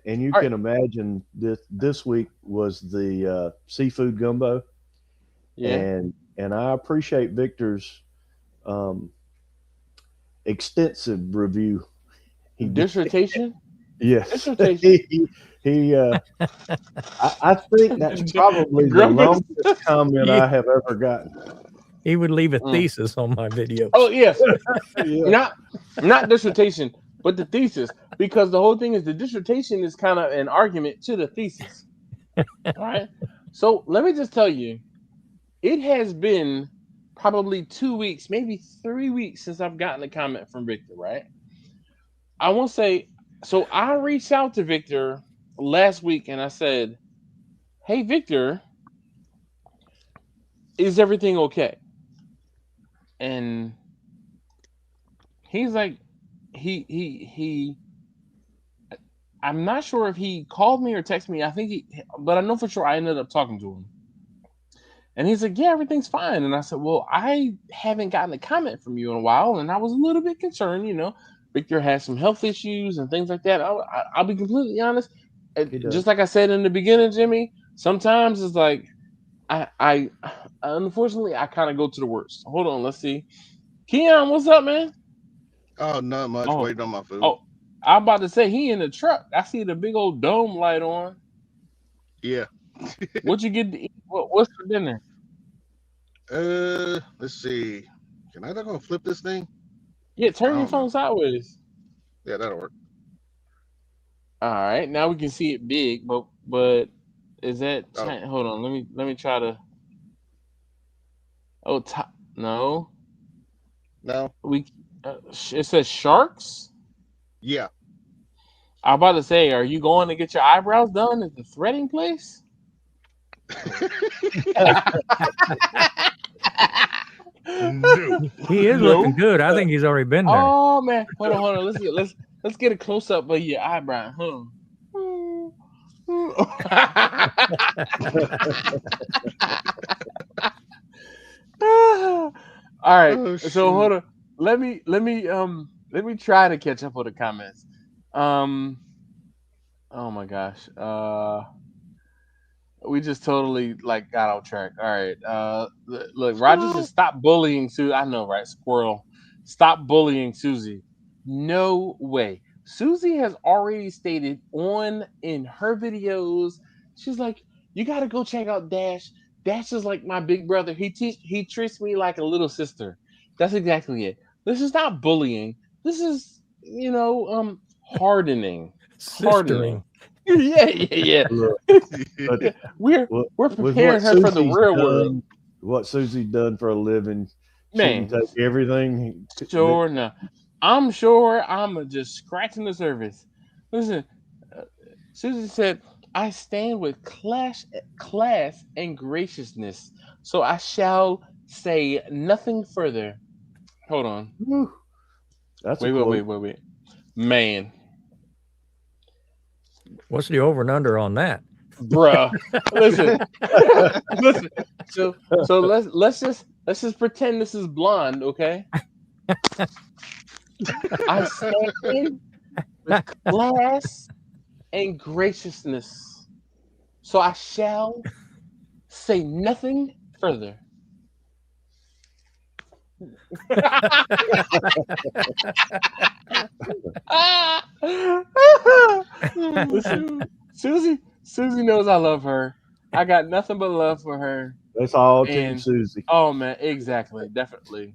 And you all can right. imagine this week was the seafood gumbo, Yeah. and I appreciate Victor's um, extensive review. He did. Dissertation. Yes, Dissertation. he I think that's probably the Grumpus. longest comment Yeah. I have ever gotten. He would leave a Mm. thesis on my videos. Oh yes, Yeah. not dissertation, but the thesis, because the whole thing is the dissertation is kind of an argument to the thesis. All right. So let me just tell you, it has been probably 2 weeks, maybe 3 weeks since I've gotten a comment from Victor. Right. I won't say. So I reached out to Victor last week and I said, "Hey Victor, is everything okay?" And he's like, he. I'm not sure if he called me or texted me. I think but I know for sure I ended up talking to him. And he's like, "Yeah, everything's fine." And I said, "Well, I haven't gotten a comment from you in a while, and I was a little bit concerned. Victor has some health issues and things like that. I'll be completely honest. He does. Just like I said in the beginning, Jimmy, sometimes it's like I unfortunately I kind of go to the worst. Hold on, let's see. Keon, what's up, man? Oh, not much. Oh, Waiting on my food. oh, I'm about to say he in the truck. I see the big old dome light on. Yeah. What'd you get to eat? What's for dinner? Let's see. Can I not gonna flip this thing? Yeah, I turn your don't phone know. sideways. Yeah, that'll work. All right, now we can see it big, but is that Oh, hold on? Let me try to. Oh, no, no. we. It says sharks. Yeah. I'm about to say, are you going to get your eyebrows done at the threading place? No. He is No. looking good. I think he's already been there. Oh man, hold on. Let's get a close up of your eyebrow. All right. Oh, So hold shoot. on. Let me try to catch up with the comments. Oh my gosh. We just totally like got off track. All right. Look, Roger says stop bullying Susie. I know, right? Squirrel. Stop bullying Susie. No way. Susie has already stated in her videos. She's like, you gotta go check out Dash. Dash is like my big brother. He treats me like a little sister. That's exactly it. This is not bullying. This is hardening. Hardening. Sistering. Yeah. Look, but Yeah, we're with preparing what her for the Susie's real world, done, what Susie's done for a living, she can man. take everything. Sure, no, I'm sure I'm just scratching the surface. Listen, uh, Susie said, "I stand with class, and graciousness, so I shall say nothing further." Hold on, Whew, that's a wait, quote. man, What's the over and under on that? bruh. Listen, listen. So let's just pretend this is blonde, okay? I stand with class and graciousness, so I shall say nothing further. Listen, Susie knows I love her. I got nothing but love for her. That's all Team And Susie. oh man, exactly, definitely.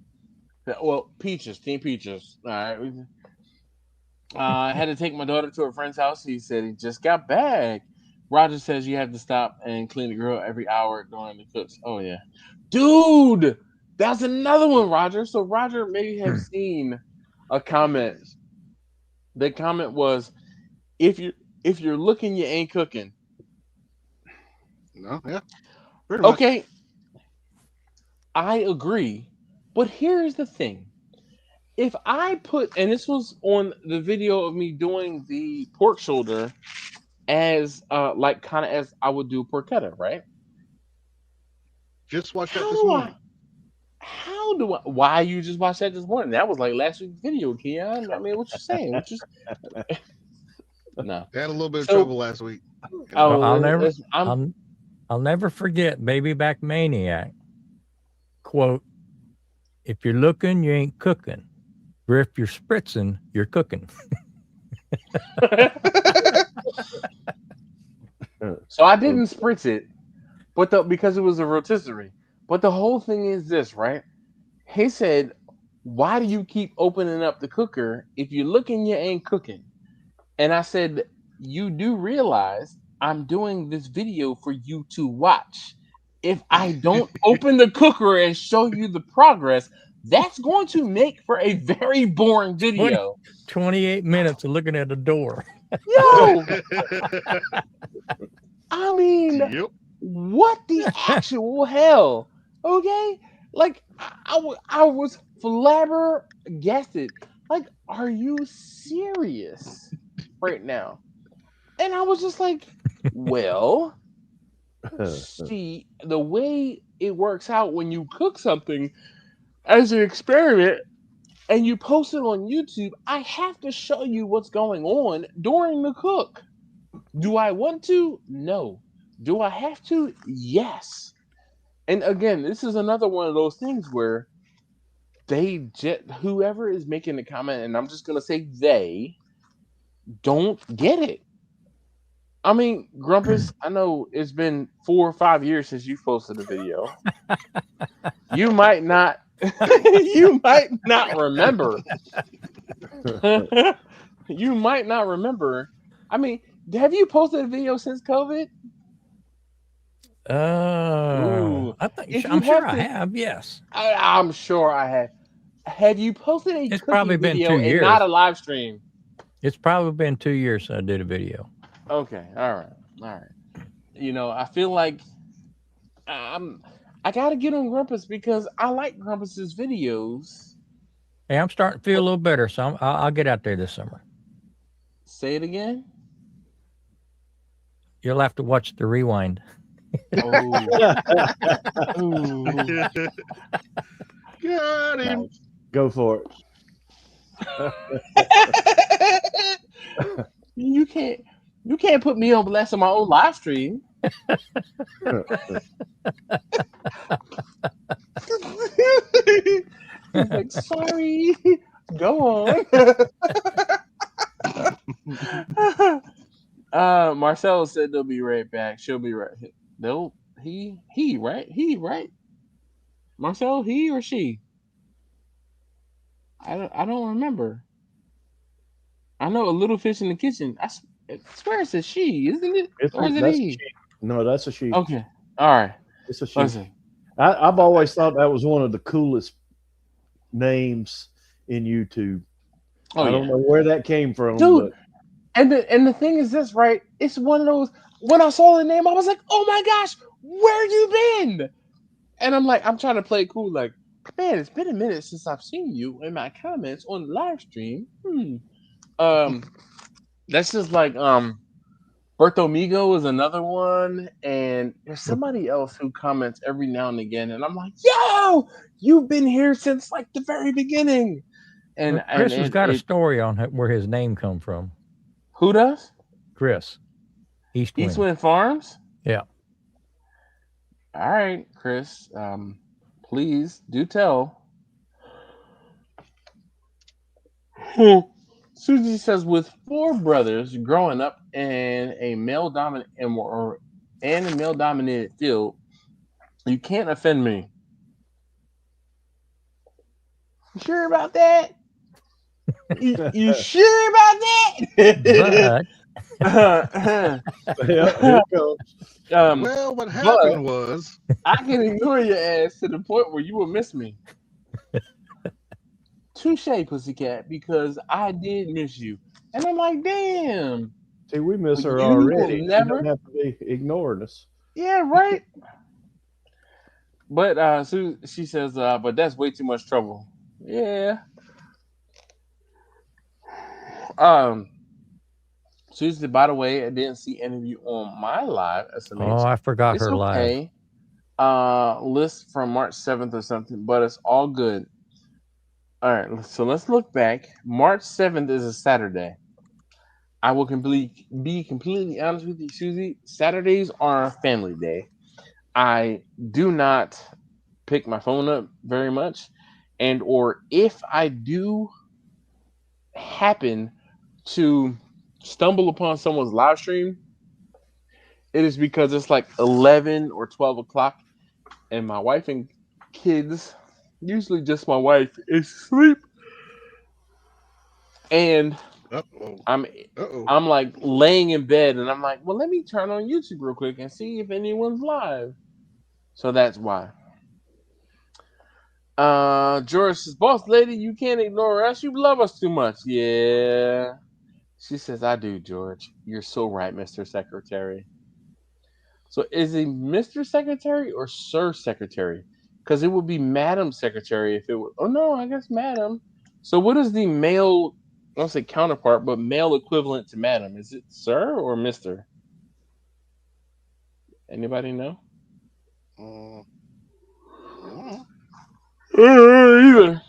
Well, Team Peaches. All right. I had to take my daughter to a friend's house. He said he just got back. Roger says you have to stop and clean the grill every hour during the cooks. Oh yeah, dude, that's another one, Roger. So Roger may have seen a comment. The comment was, if you're looking, you ain't cooking. No. Yeah. Pretty much. Okay, I agree. But here's the thing. If I put, and this was on the video of me doing the pork shoulder as like kind of as I would do porchetta, right? Just watched that How this do morning. why you just watched that this morning? That was like last week's video, Keon. I mean, what you saying? What you no. Had a little bit of So- trouble last week. Oh, I'll never- I'm I'll never forget Baby Back Maniac. Quote, if you're looking, you ain't cooking. Or if you're spritzing, you're cooking. So I didn't spritz it, but because it was a rotisserie. But the whole thing is this, right? He said, "Why do you keep opening up the cooker? If you're looking, you ain't cooking." And I said, "You do realize I'm doing this video for you to watch. If I don't open the cooker and show you the progress, that's going to make for a very boring video." 28 minutes of looking at the door. Yo, I mean, Yep. what the actual hell? Okay, like I was flabbergasted. Like, are you serious right now? And I was just like, well, see, the way it works out when you cook something as an experiment and you post it on YouTube, I have to show you what's going on during the cook. Do I want to? No. Do I have to? Yes. And again, this is another one of those things where whoever is making the comment, and I'm just gonna say they don't get it. I mean, Grumpus, I know it's been 4 or 5 years since you posted a video. You might not you might not remember. You might not remember. I mean, have you posted a video since COVID? Ooh. I think If you I'm sure have I to- have. Yes, I'm sure I have. Have you posted a It's cooking probably been video 2 and years. not a live stream? it's probably been 2 years since I did a video. Okay, all right. You know, I feel like I gotta get on Grumpus because I like Grumpus's videos. Hey, I'm starting to feel a little better, so I'll get out there this summer. Say it again. You'll have to watch the rewind. Oh. Ooh. Got him. Go for You can't put me on blast on my own live stream. it. He's like, sorry. Go on. Marcelo said they'll be right back. She'll be right. Right? Marcelo, he or she? I don't remember. I know a little fish in the kitchen. I swear it's a she, isn't it? Or is it That's a he? sheep. No, that's a sheep. Okay. All right. It's a sheep. Listen. I've always thought that was one of the coolest names in YouTube. Oh, I don't know where that came from, Dude. but And the thing is this, right? It's one of those. When I saw the name, I was like, "Oh my gosh, where you been?" And I'm like, I'm trying to play it cool, like, man, it's been a minute since I've seen you in my comments on the live stream. That's just like Bertomigo is another one, and there's somebody else who comments every now and again, and I'm like, "Yo, you've been here since like the very beginning." And Chris has got a it- story on where his name come from. who does? Chris, Eastwind. Eastwind Farms. Yeah. All right, Chris. Please do tell. Susie says, with 4 brothers growing up in a male dominated field, you can't offend me. You sure about that? You sure about that? But yeah, here it goes. Well, what happened was I can ignore your ass to the point where you will miss me. Touche, pussycat, because I did miss you. And I'm like, damn. See, we miss her You will already. She never- don't have to be ignoring us. Yeah, right. But she says, but that's way too much trouble. Yeah. Um, Susie, by the way, I didn't see any of you on my live Oh, SMH. I forgot It's her live. okay. List from March 7th or something, but it's all good. All right, so let's look back. March 7th is a Saturday. I will be completely honest with you, Susie. Saturdays are family day. I do not pick my phone up very much, and or if I do happen to stumble upon someone's live stream, it is because it's like 11 or 12 o'clock, and my wife and kids, usually just my wife, is asleep, and Uh-oh. I'm Uh-oh. I'm like laying in bed, and I'm like, well, let me turn on YouTube real quick and see if anyone's live. So that's why. George says, boss lady, you can't ignore us. You love us too much. Yeah. She says, I do, George. You're so right, Mr. Secretary. So is he Mr. Secretary or Sir Secretary? Because it would be Madam Secretary if it would. Oh, no, I guess Madam. So what is the male, I don't say counterpart, but male equivalent to Madam? Is it Sir or Mr.? Anybody know? Mm. Mm. Either.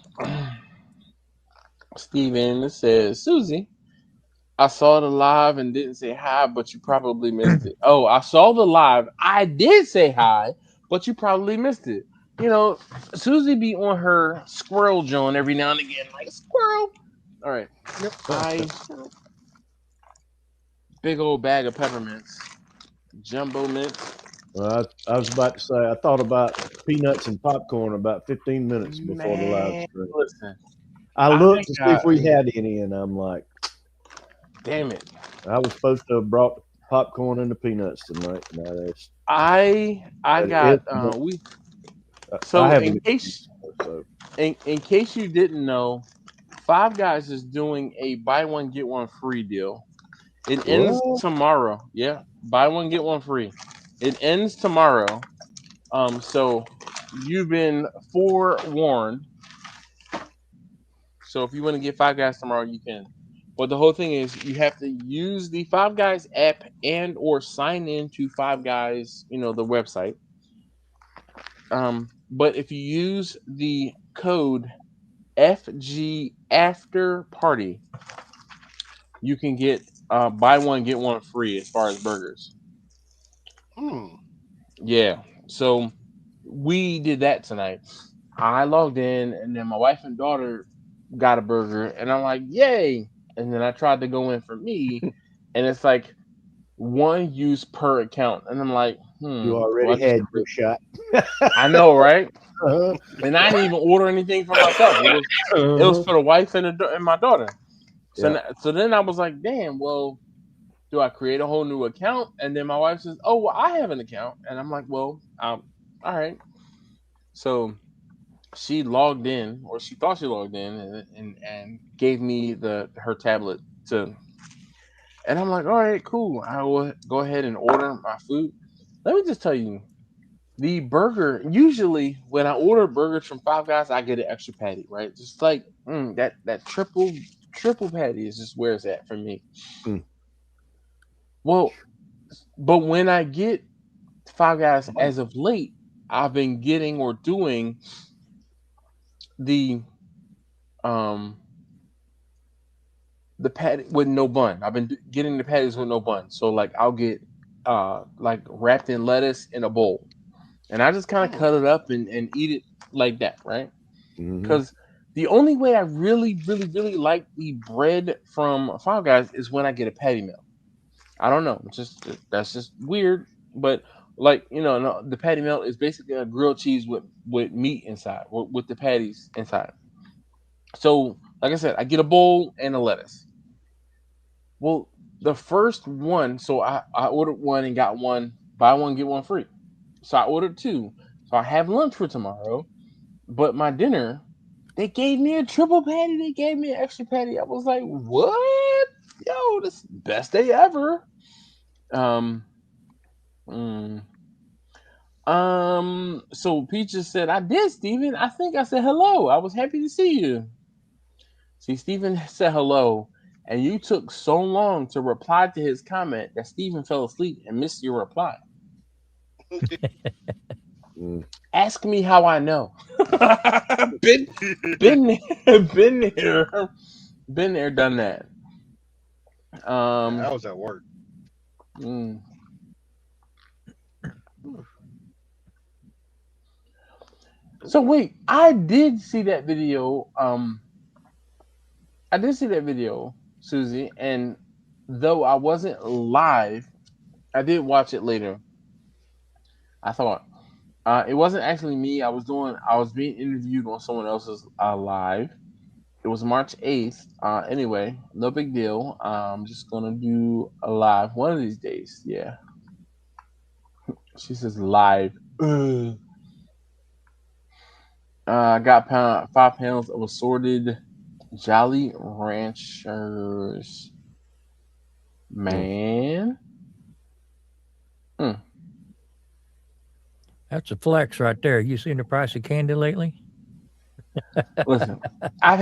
Steven says, Susie, I saw the live and didn't say hi, but you probably missed it. Oh, I saw the live. I did say hi, but you probably missed it. You know, Susie be on her squirrel Joan every now and again, like squirrel. All right. I big old bag of peppermints, jumbo mints. Well, I was about to say, I thought about peanuts and popcorn about 15 minutes before the live Man, stream. listen, I I looked to see if got. we had any, and I'm like, Damn it. I was supposed to have brought popcorn and the peanuts tonight. No, that's, I but got it, we. I So haven't. So in case you didn't know, Five Guys is doing a buy one get one free deal. It ends what? tomorrow. Yeah, buy one get one free. It ends tomorrow. So you've been forewarned. So if you want to get Five Guys tomorrow, you can. But the whole thing is, you have to use the Five Guys app and or sign in to Five Guys, the website. But if you use the code FG After Party, you can get buy one get one free as far as burgers. Mm. Yeah, so we did that tonight. I logged in, and then my wife and daughter got a burger, and I'm like, yay! And then I tried to go in for me, and it's like one use per account, and I'm like, You do I already just? had your shot. I know, right? Uh-huh. And I didn't even order anything for myself. It was for the wife and my daughter. So Yeah. so then I was like, damn, well, do I create a whole new account? And then my wife says, oh, well, I have an account. And I'm like, well, all right. So she logged in, or she thought she logged in, and gave me her tablet to. And I'm like, all right, cool. I will go ahead and order my food. Let me just tell you, the burger, usually when I order burgers from Five Guys, I get an extra patty, right? Just like that triple patty is just where it's at for me. Mm. Well, but when I get Five Guys as of late, I've been getting or doing the um the patty with no bun. I've been getting the patties with no bun. So like I'll get like wrapped in lettuce in a bowl, and I just kind of cut it up and eat it like that, right? Mhm. Because the only way I really, really, really like the bread from Five Guys is when I get a patty melt. I don't know. That's just weird. But like no, the patty melt is basically a grilled cheese with meat inside, with the patties inside. So like I said, I get a bowl and a lettuce. Well, the first one, so I ordered one and got one, buy one get one free. So I ordered two. So I have lunch for tomorrow, but my dinner, they gave me a triple patty. They gave me an extra patty. I was like, what? Yo, this is the best day ever. Um, mm, So Peach just said, I did, Steven. I think I said hello. I was happy to see you. See, Steven said hello, and you took so long to reply to his comment that Steven fell asleep and missed your reply. Ask me how I know. been, been there, done that. I was at work. mm. So wait, I did see that video. I did see that video, Susie, and though I wasn't live, I did watch it later. I thought it wasn't actually me. I was being interviewed on someone else's live. It was March 8th. Anyway, no big deal. I'm just gonna do a live one of these days. Yeah. She says live. Ugh. I got 5 pounds of assorted Jolly Ranchers. Man. That's a flex right there. You seen the price of candy lately? Listen, I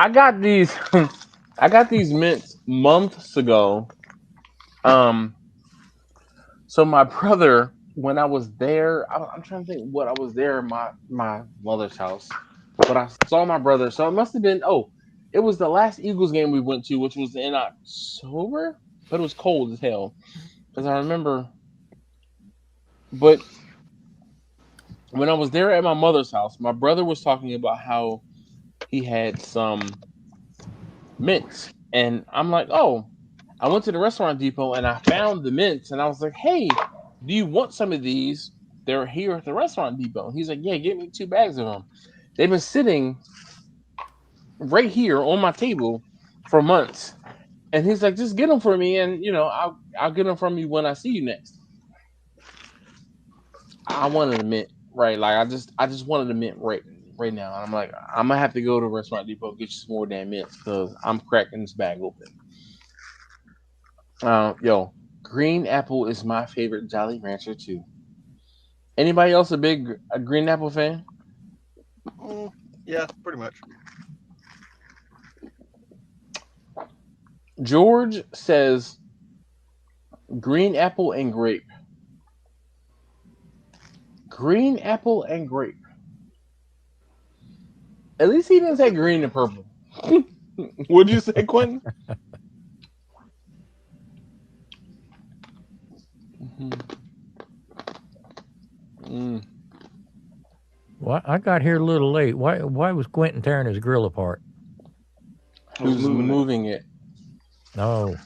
got these mints months ago. So my brother, when I was there, I'm trying to think what I was there at my mother's house, but I saw my brother. So it must have been it was the last Eagles game we went to, which was in October, but it was cold as hell because I remember. But when I was there at my mother's house, my brother was talking about how he had some mints, and I'm like, oh. I went to the restaurant depot and I found the mints, and I was like, hey, do you want some of these? They're here at the restaurant depot. He's like, yeah, give me 2 bags of them. They've been sitting right here on my table for months. And he's like, just get them for me, and I'll get them from you when I see you next. I wanted a mint, right? Like I just wanted a mint right now. And I'm like, I'm gonna have to go to Restaurant Depot get you some more damn mints because I'm cracking this bag open. Yo, green apple is my favorite Jolly Rancher too. Anybody else a green apple fan? Yeah, pretty much. George says green apple and grape. Green apple and grape. At least he didn't say green and purple. What'd you say, Quentin? Well, I got here a little late. Why was Quentin tearing his grill apart? Who's moving it? Oh.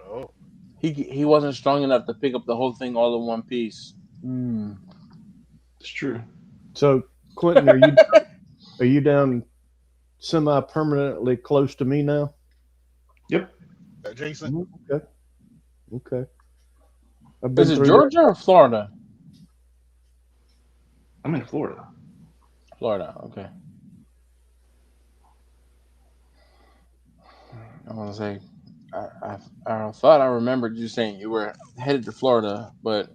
Oh, He wasn't strong enough to pick up the whole thing all in one piece. It's true. So, Quentin, are you down semi-permanently close to me now? Yep. Jason. Okay. I've been Is it through Georgia or Florida? I'm in Florida. Florida, okay. I want to say, I thought I remembered you saying you were headed to Florida, but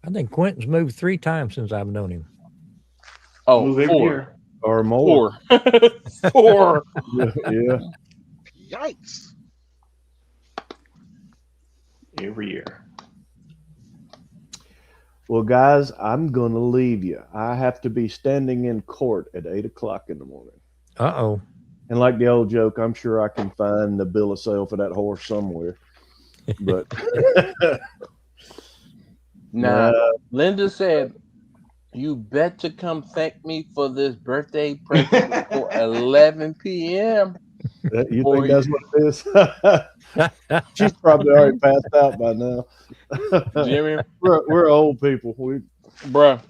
I think Quentin's moved 3 times since I've known him. oh, Move every 4. year. or more. 4. Yeah. Yikes. Every year. Well, guys, I'm going to leave you. I have to be standing in court at 8:00 in the morning. Uh-oh. And like the old joke, I'm sure I can find the bill of sale for that horse somewhere. But Nah, Linda said, you bet to come thank me for this birthday present before 11 p.m. you think that's what it is? She's probably already passed out by now. Jimmy, We're old people. bruh,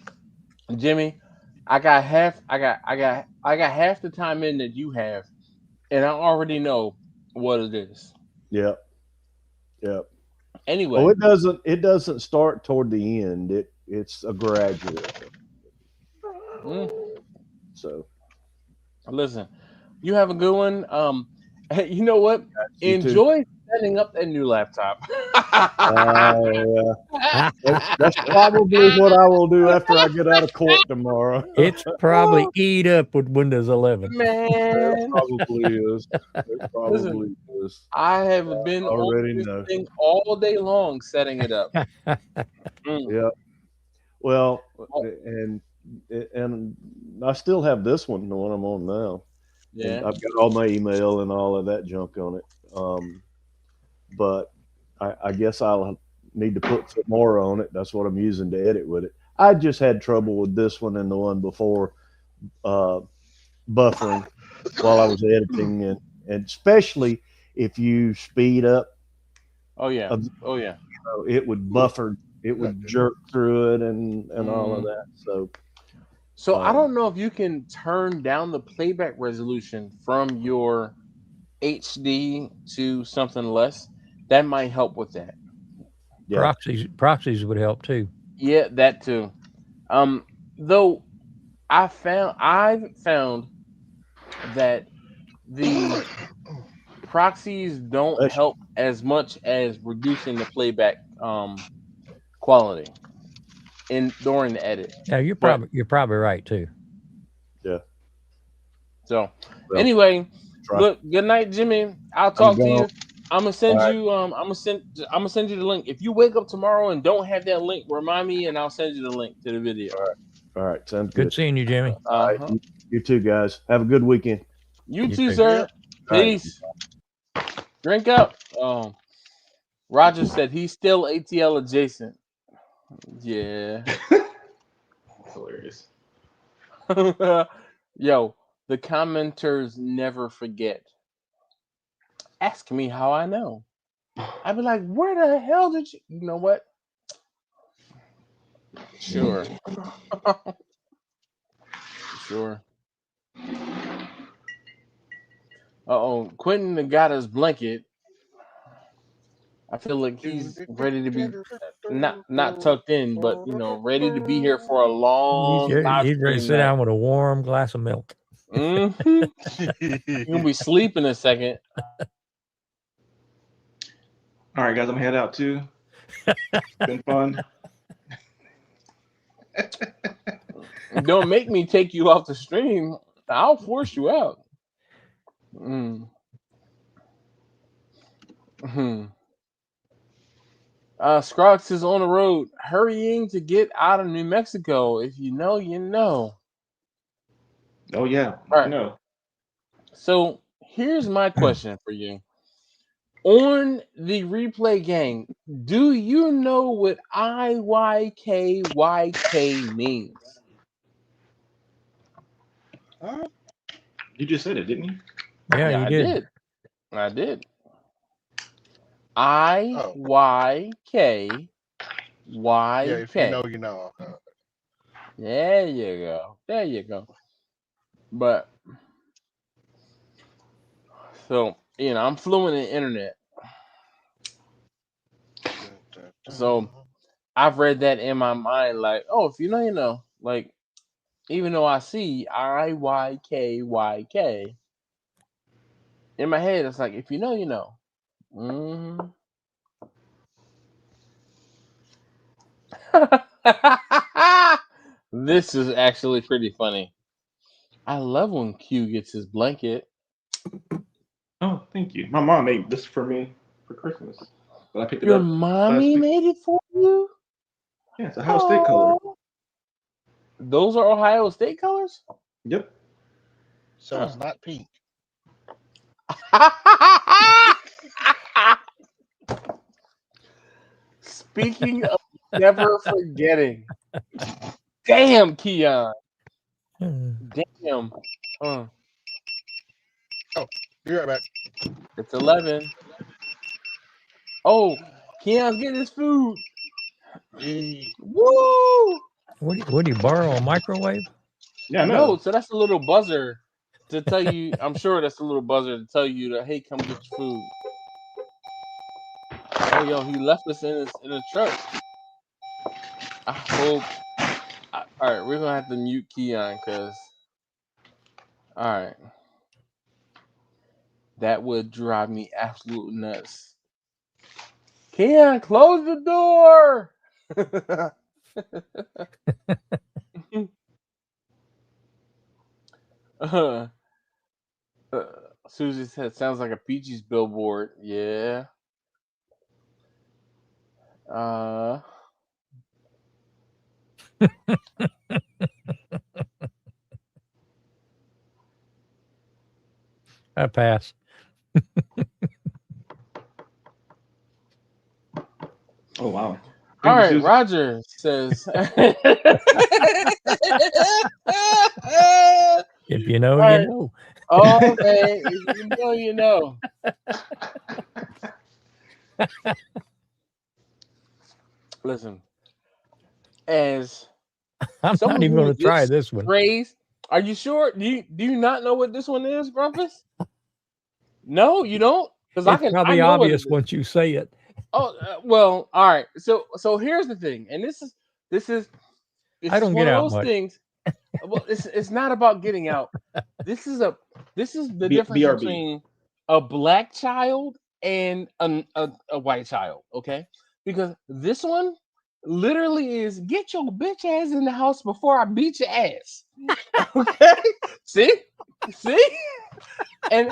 Jimmy, I got half the time in that you have, and I already know what it is. Yep. Anyway, Oh, it doesn't start toward the end. It's a gradual. So listen, you have a good one. You know what? You Enjoy setting up that new laptop. Yeah. That's probably what I will do after I get out of court tomorrow. It's probably eat up with Windows 11. It Man, probably is. It probably is. I have been Already on this know. thing all day long setting it up. Yeah. Well, and I still have this one, the one I'm on now. Yeah. And I've got all my email and all of that junk on it. But I guess I'll need to put some more on it. That's what I'm using to edit with it. I just had trouble with this one and the one before buffering while I was editing, and especially if you speed up. Oh yeah. Oh yeah. It would buffer. It would jerk through it and all of that. So I don't know if you can turn down the playback resolution from your HD to something less. That might help with that. Yeah. Proxies would help too. Yeah, that too. Though I've found that the proxies don't help as much as reducing the playback quality during the edit. Yeah, you're probably right too. Yeah. So anyway, look, good night, Jimmy. I'll talk to you. I'm gonna send you. I'm gonna send you the link. If you wake up tomorrow and don't have that link, remind me, and I'll send you the link to the video. All right. Sounds good. Good seeing you, Jimmy. All right. You too, guys. Have a good weekend. You too, sir. Peace. Drink up. Roger said he's still ATL adjacent. Yeah. Hilarious. Yo, the commenters never forget. Ask me how I know. I'd be like, where the hell did you? You know what? Sure. Sure. Quentin got his blanket. I feel like he's ready to be not tucked in, but ready to be here for a long time. He's ready to sit down with a warm glass of milk. Mm-hmm. You're gonna be sleeping in a second. All right, guys, I'm head out too. It's been fun. Don't make me take you off the stream. I'll force you out. Scrox is on the road, hurrying to get out of New Mexico. If you know, you know. Oh yeah, All right. no. So here's my question for you. On the replay gang, do you know what IYKYK means? You just said it, didn't you? Yeah, you did. I did. IYKYK. Yeah, if you know, you know. There you go. There you go. But so I'm fluent in internet. So I've read that in my mind, like, oh, if you know, you know. Like, even though I see IYKYK, in my head, it's like, if you know, you know. Mm-hmm. This is actually pretty funny. I love when Q gets his blanket. Oh, thank you. My mom made this for me for Christmas. But I picked it Your up. mommy made it for you? Yeah, it's Ohio State color. Those are Ohio State colors? Yep. So it's not pink. Speaking of never forgetting. Damn, Keon. Damn. Oh, you're right back. It's 11. Oh, Keon's getting his food. Woo! Would you borrow a microwave? Yeah, No, so that's a little buzzer to tell you. I'm sure that's a little buzzer to tell you that, hey, come get your food. Oh, yo, he left us in the truck. I hope. All right, we're gonna have to mute Keon because. All right, that would drive me absolute nuts. Keon, close the door. uh, Susie said, "Sounds like a Peaches billboard." Yeah. I pass. Oh wow. All Thank you, right, Susie. Roger says. If you know, All you right. know. Oh man, if you know, you know. Listen, as I'm someone not even who going to try gets this one. praised, are you sure? Do you not know what this one is, Grumpus? No, you don't, because I It's can. I probably know what it obvious is. once you say it. Oh well, all right. So here's the thing, and this is I don't one get of out those much. things. Well, it's not about getting out. This is the difference BRB. between a black child and a white child. Okay, because this one literally is get your bitch ass in the house before I beat your ass. Okay, see, and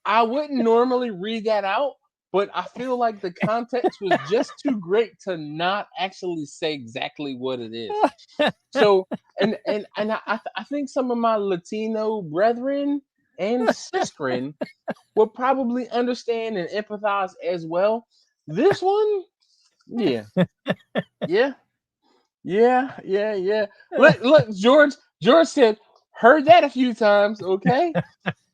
I wouldn't normally read that out, but I feel like the context was just too great to not actually say exactly what it is. So, and I think some of my Latino brethren and sistren will probably understand and empathize as well. This one, yeah. Look, George said, heard that a few times, okay?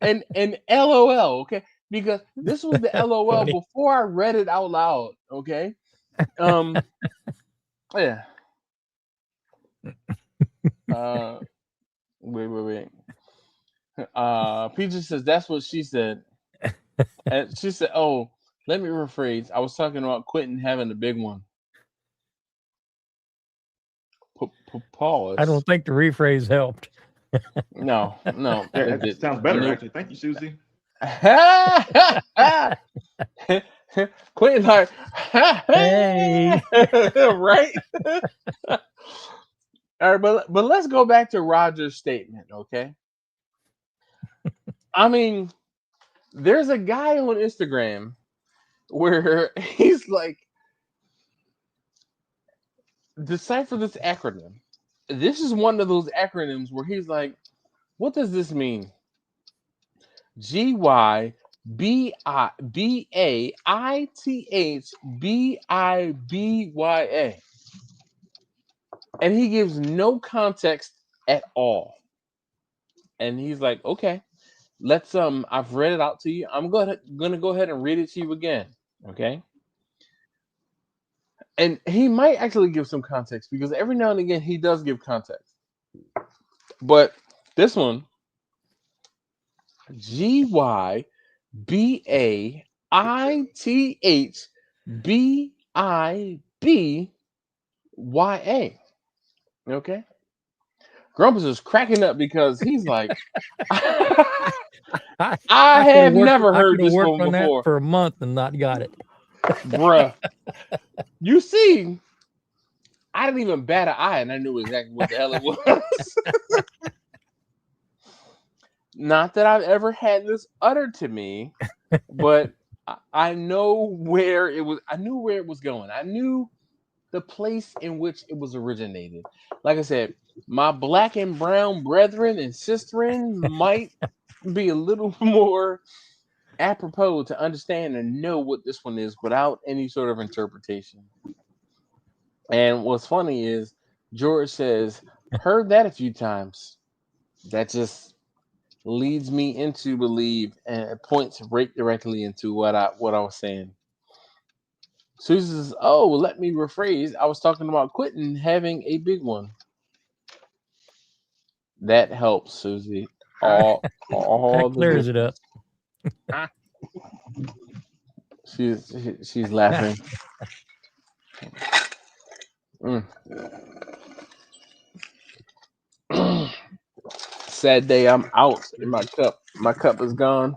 And LOL, okay? Because this was the LOL Funny. before I read it out loud, okay? Yeah. Wait. Peaches says that's what she said. And she said, "Oh, let me rephrase. I was talking about Quentin having a big one." Pause. I don't think the rephrase helped. No. It sounds better actually. Thank you, Susie. Quentin like, Hey. right? All right, but let's go back to Roger's statement, okay? I mean, there's a guy on Instagram where he's like, decipher this acronym. This is one of those acronyms where he's like, what does this mean? GYBAITHBIBYA. And he gives no context at all. And he's like, okay, let's I've read it out to you. I'm gonna go ahead and read it to you again. Okay. And he might actually give some context because every now and again he does give context. But this one, GYBAITHBIBYA. Okay. Grumpus is cracking up because he's like, I have never heard this one on before. that for a month and not got it. Bruh. You see, I didn't even bat an eye and I knew exactly what the hell it was. Not that I've ever had this uttered to me, but I know where it was. I knew where it was going. I knew the place in which it was originated. Like I said, my black and brown brethren and sisterin might be a little more apropos to understand and know what this one is without any sort of interpretation. And what's funny is George says, heard that a few times. That just leads me into believe and points right directly into what I was saying. Susan says, oh, let me rephrase. I was talking about Quentin having a big one. That helps, Susie. All That clears it up. She's laughing. Sad day, I'm out in my cup. My cup is gone.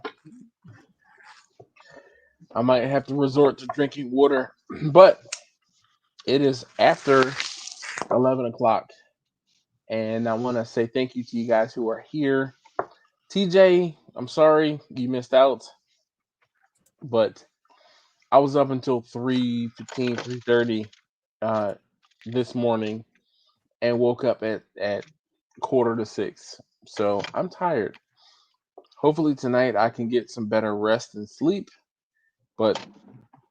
I might have to resort to drinking water, but it is after 11 o'clock. And I want to say thank you to you guys who are here. TJ, I'm sorry you missed out, but I was up until 3:15, 3:30 this morning and woke up at 5:45. So I'm tired. Hopefully tonight I can get some better rest and sleep. But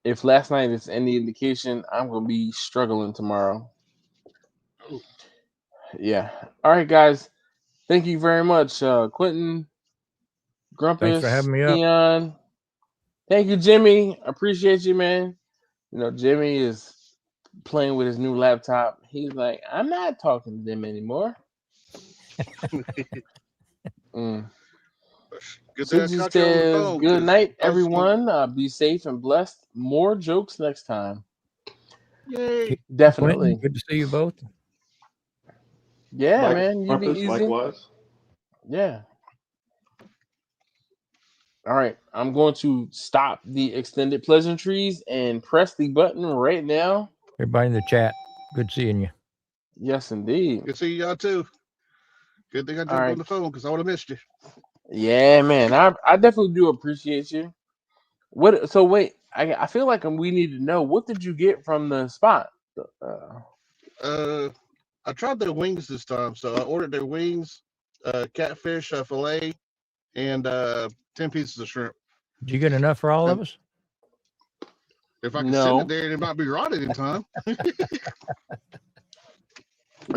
if last night is any indication, I'm going to be struggling tomorrow. Yeah. All right, guys. Thank you very much, Quentin, Grumpus, Thanks for having me up. Dion. Thank you, Jimmy. Appreciate you, man. You know, Jimmy is playing with his new laptop. He's like, I'm not talking to them anymore. Good thing I Susie caught you on the says, phone, good 'cause night, I was everyone. Be safe and blessed. More jokes next time. Yay. Definitely. Quentin, good to see you both. Yeah, man. You be Grumpus, easy. likewise. Yeah. All right. I'm going to stop the extended pleasantries and press the button right now. Everybody in the chat, good seeing you. Yes, indeed. Good seeing y'all too. Good thing I jumped All right. on the phone because I would have missed you. Yeah, man. I definitely do appreciate you. What? So wait, I feel like we need to know, what did you get from the spot? I tried their wings this time, so I ordered their wings, catfish fillet, and 10 pieces of shrimp. Did you get enough for all of us? If I can No. send it there, it might be rotted in time. You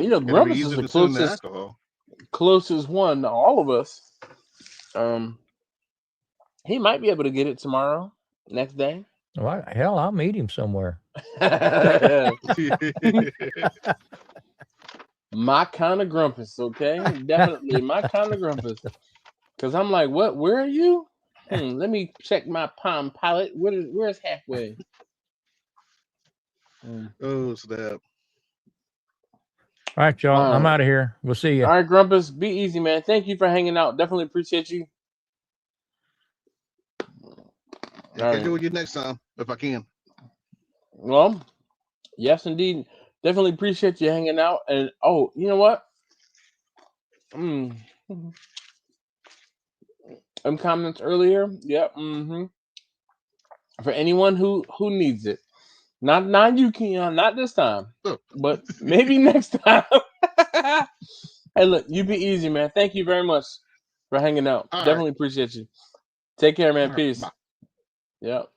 know, It'll be Grumpus is easier the to send the closest alcohol. one to all of us. He might be able to get it tomorrow, next day. Well, hell, I'll meet him somewhere. My kind of Grumpus, okay? Definitely my kind of Grumpus. Because I'm like, what? Where are you? Let me check my Palm Pilot. Where's halfway? Oh, snap. All right, y'all. I'm All right. out of here. We'll see you. All right, Grumpus, be easy, man. Thank you for hanging out. Definitely appreciate you. I'll All catch right. with you next time if I can. Well, yes, indeed. Definitely appreciate you hanging out. And oh, you know what? Comments earlier. Yep. For anyone who needs it, not you, Keon, not this time, but maybe next time. Hey, look, you be easy, man. Thank you very much for hanging out. All Definitely appreciate you. Take care, man. All right, Peace. bye. Yep.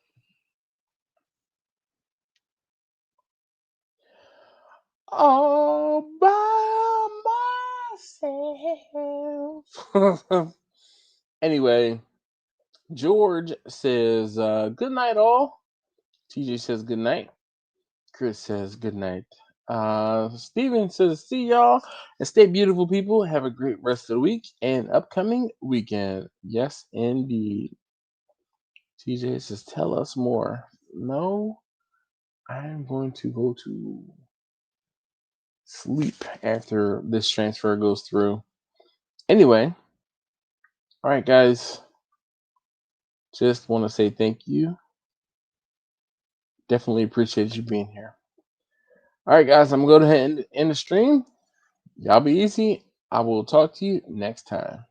All by myself. Anyway, George says, good night, all. TJ says, good night. Chris says, good night. Steven says, see y'all. And stay beautiful, people. Have a great rest of the week and upcoming weekend. Yes, indeed. TJ says, tell us more. No, I'm going to go to sleep after this transfer goes through. Anyway, all right, guys. Just want to say thank you. Definitely appreciate you being here. All right, guys, I'm going to go ahead and end the stream. Y'all be easy. I will talk to you next time.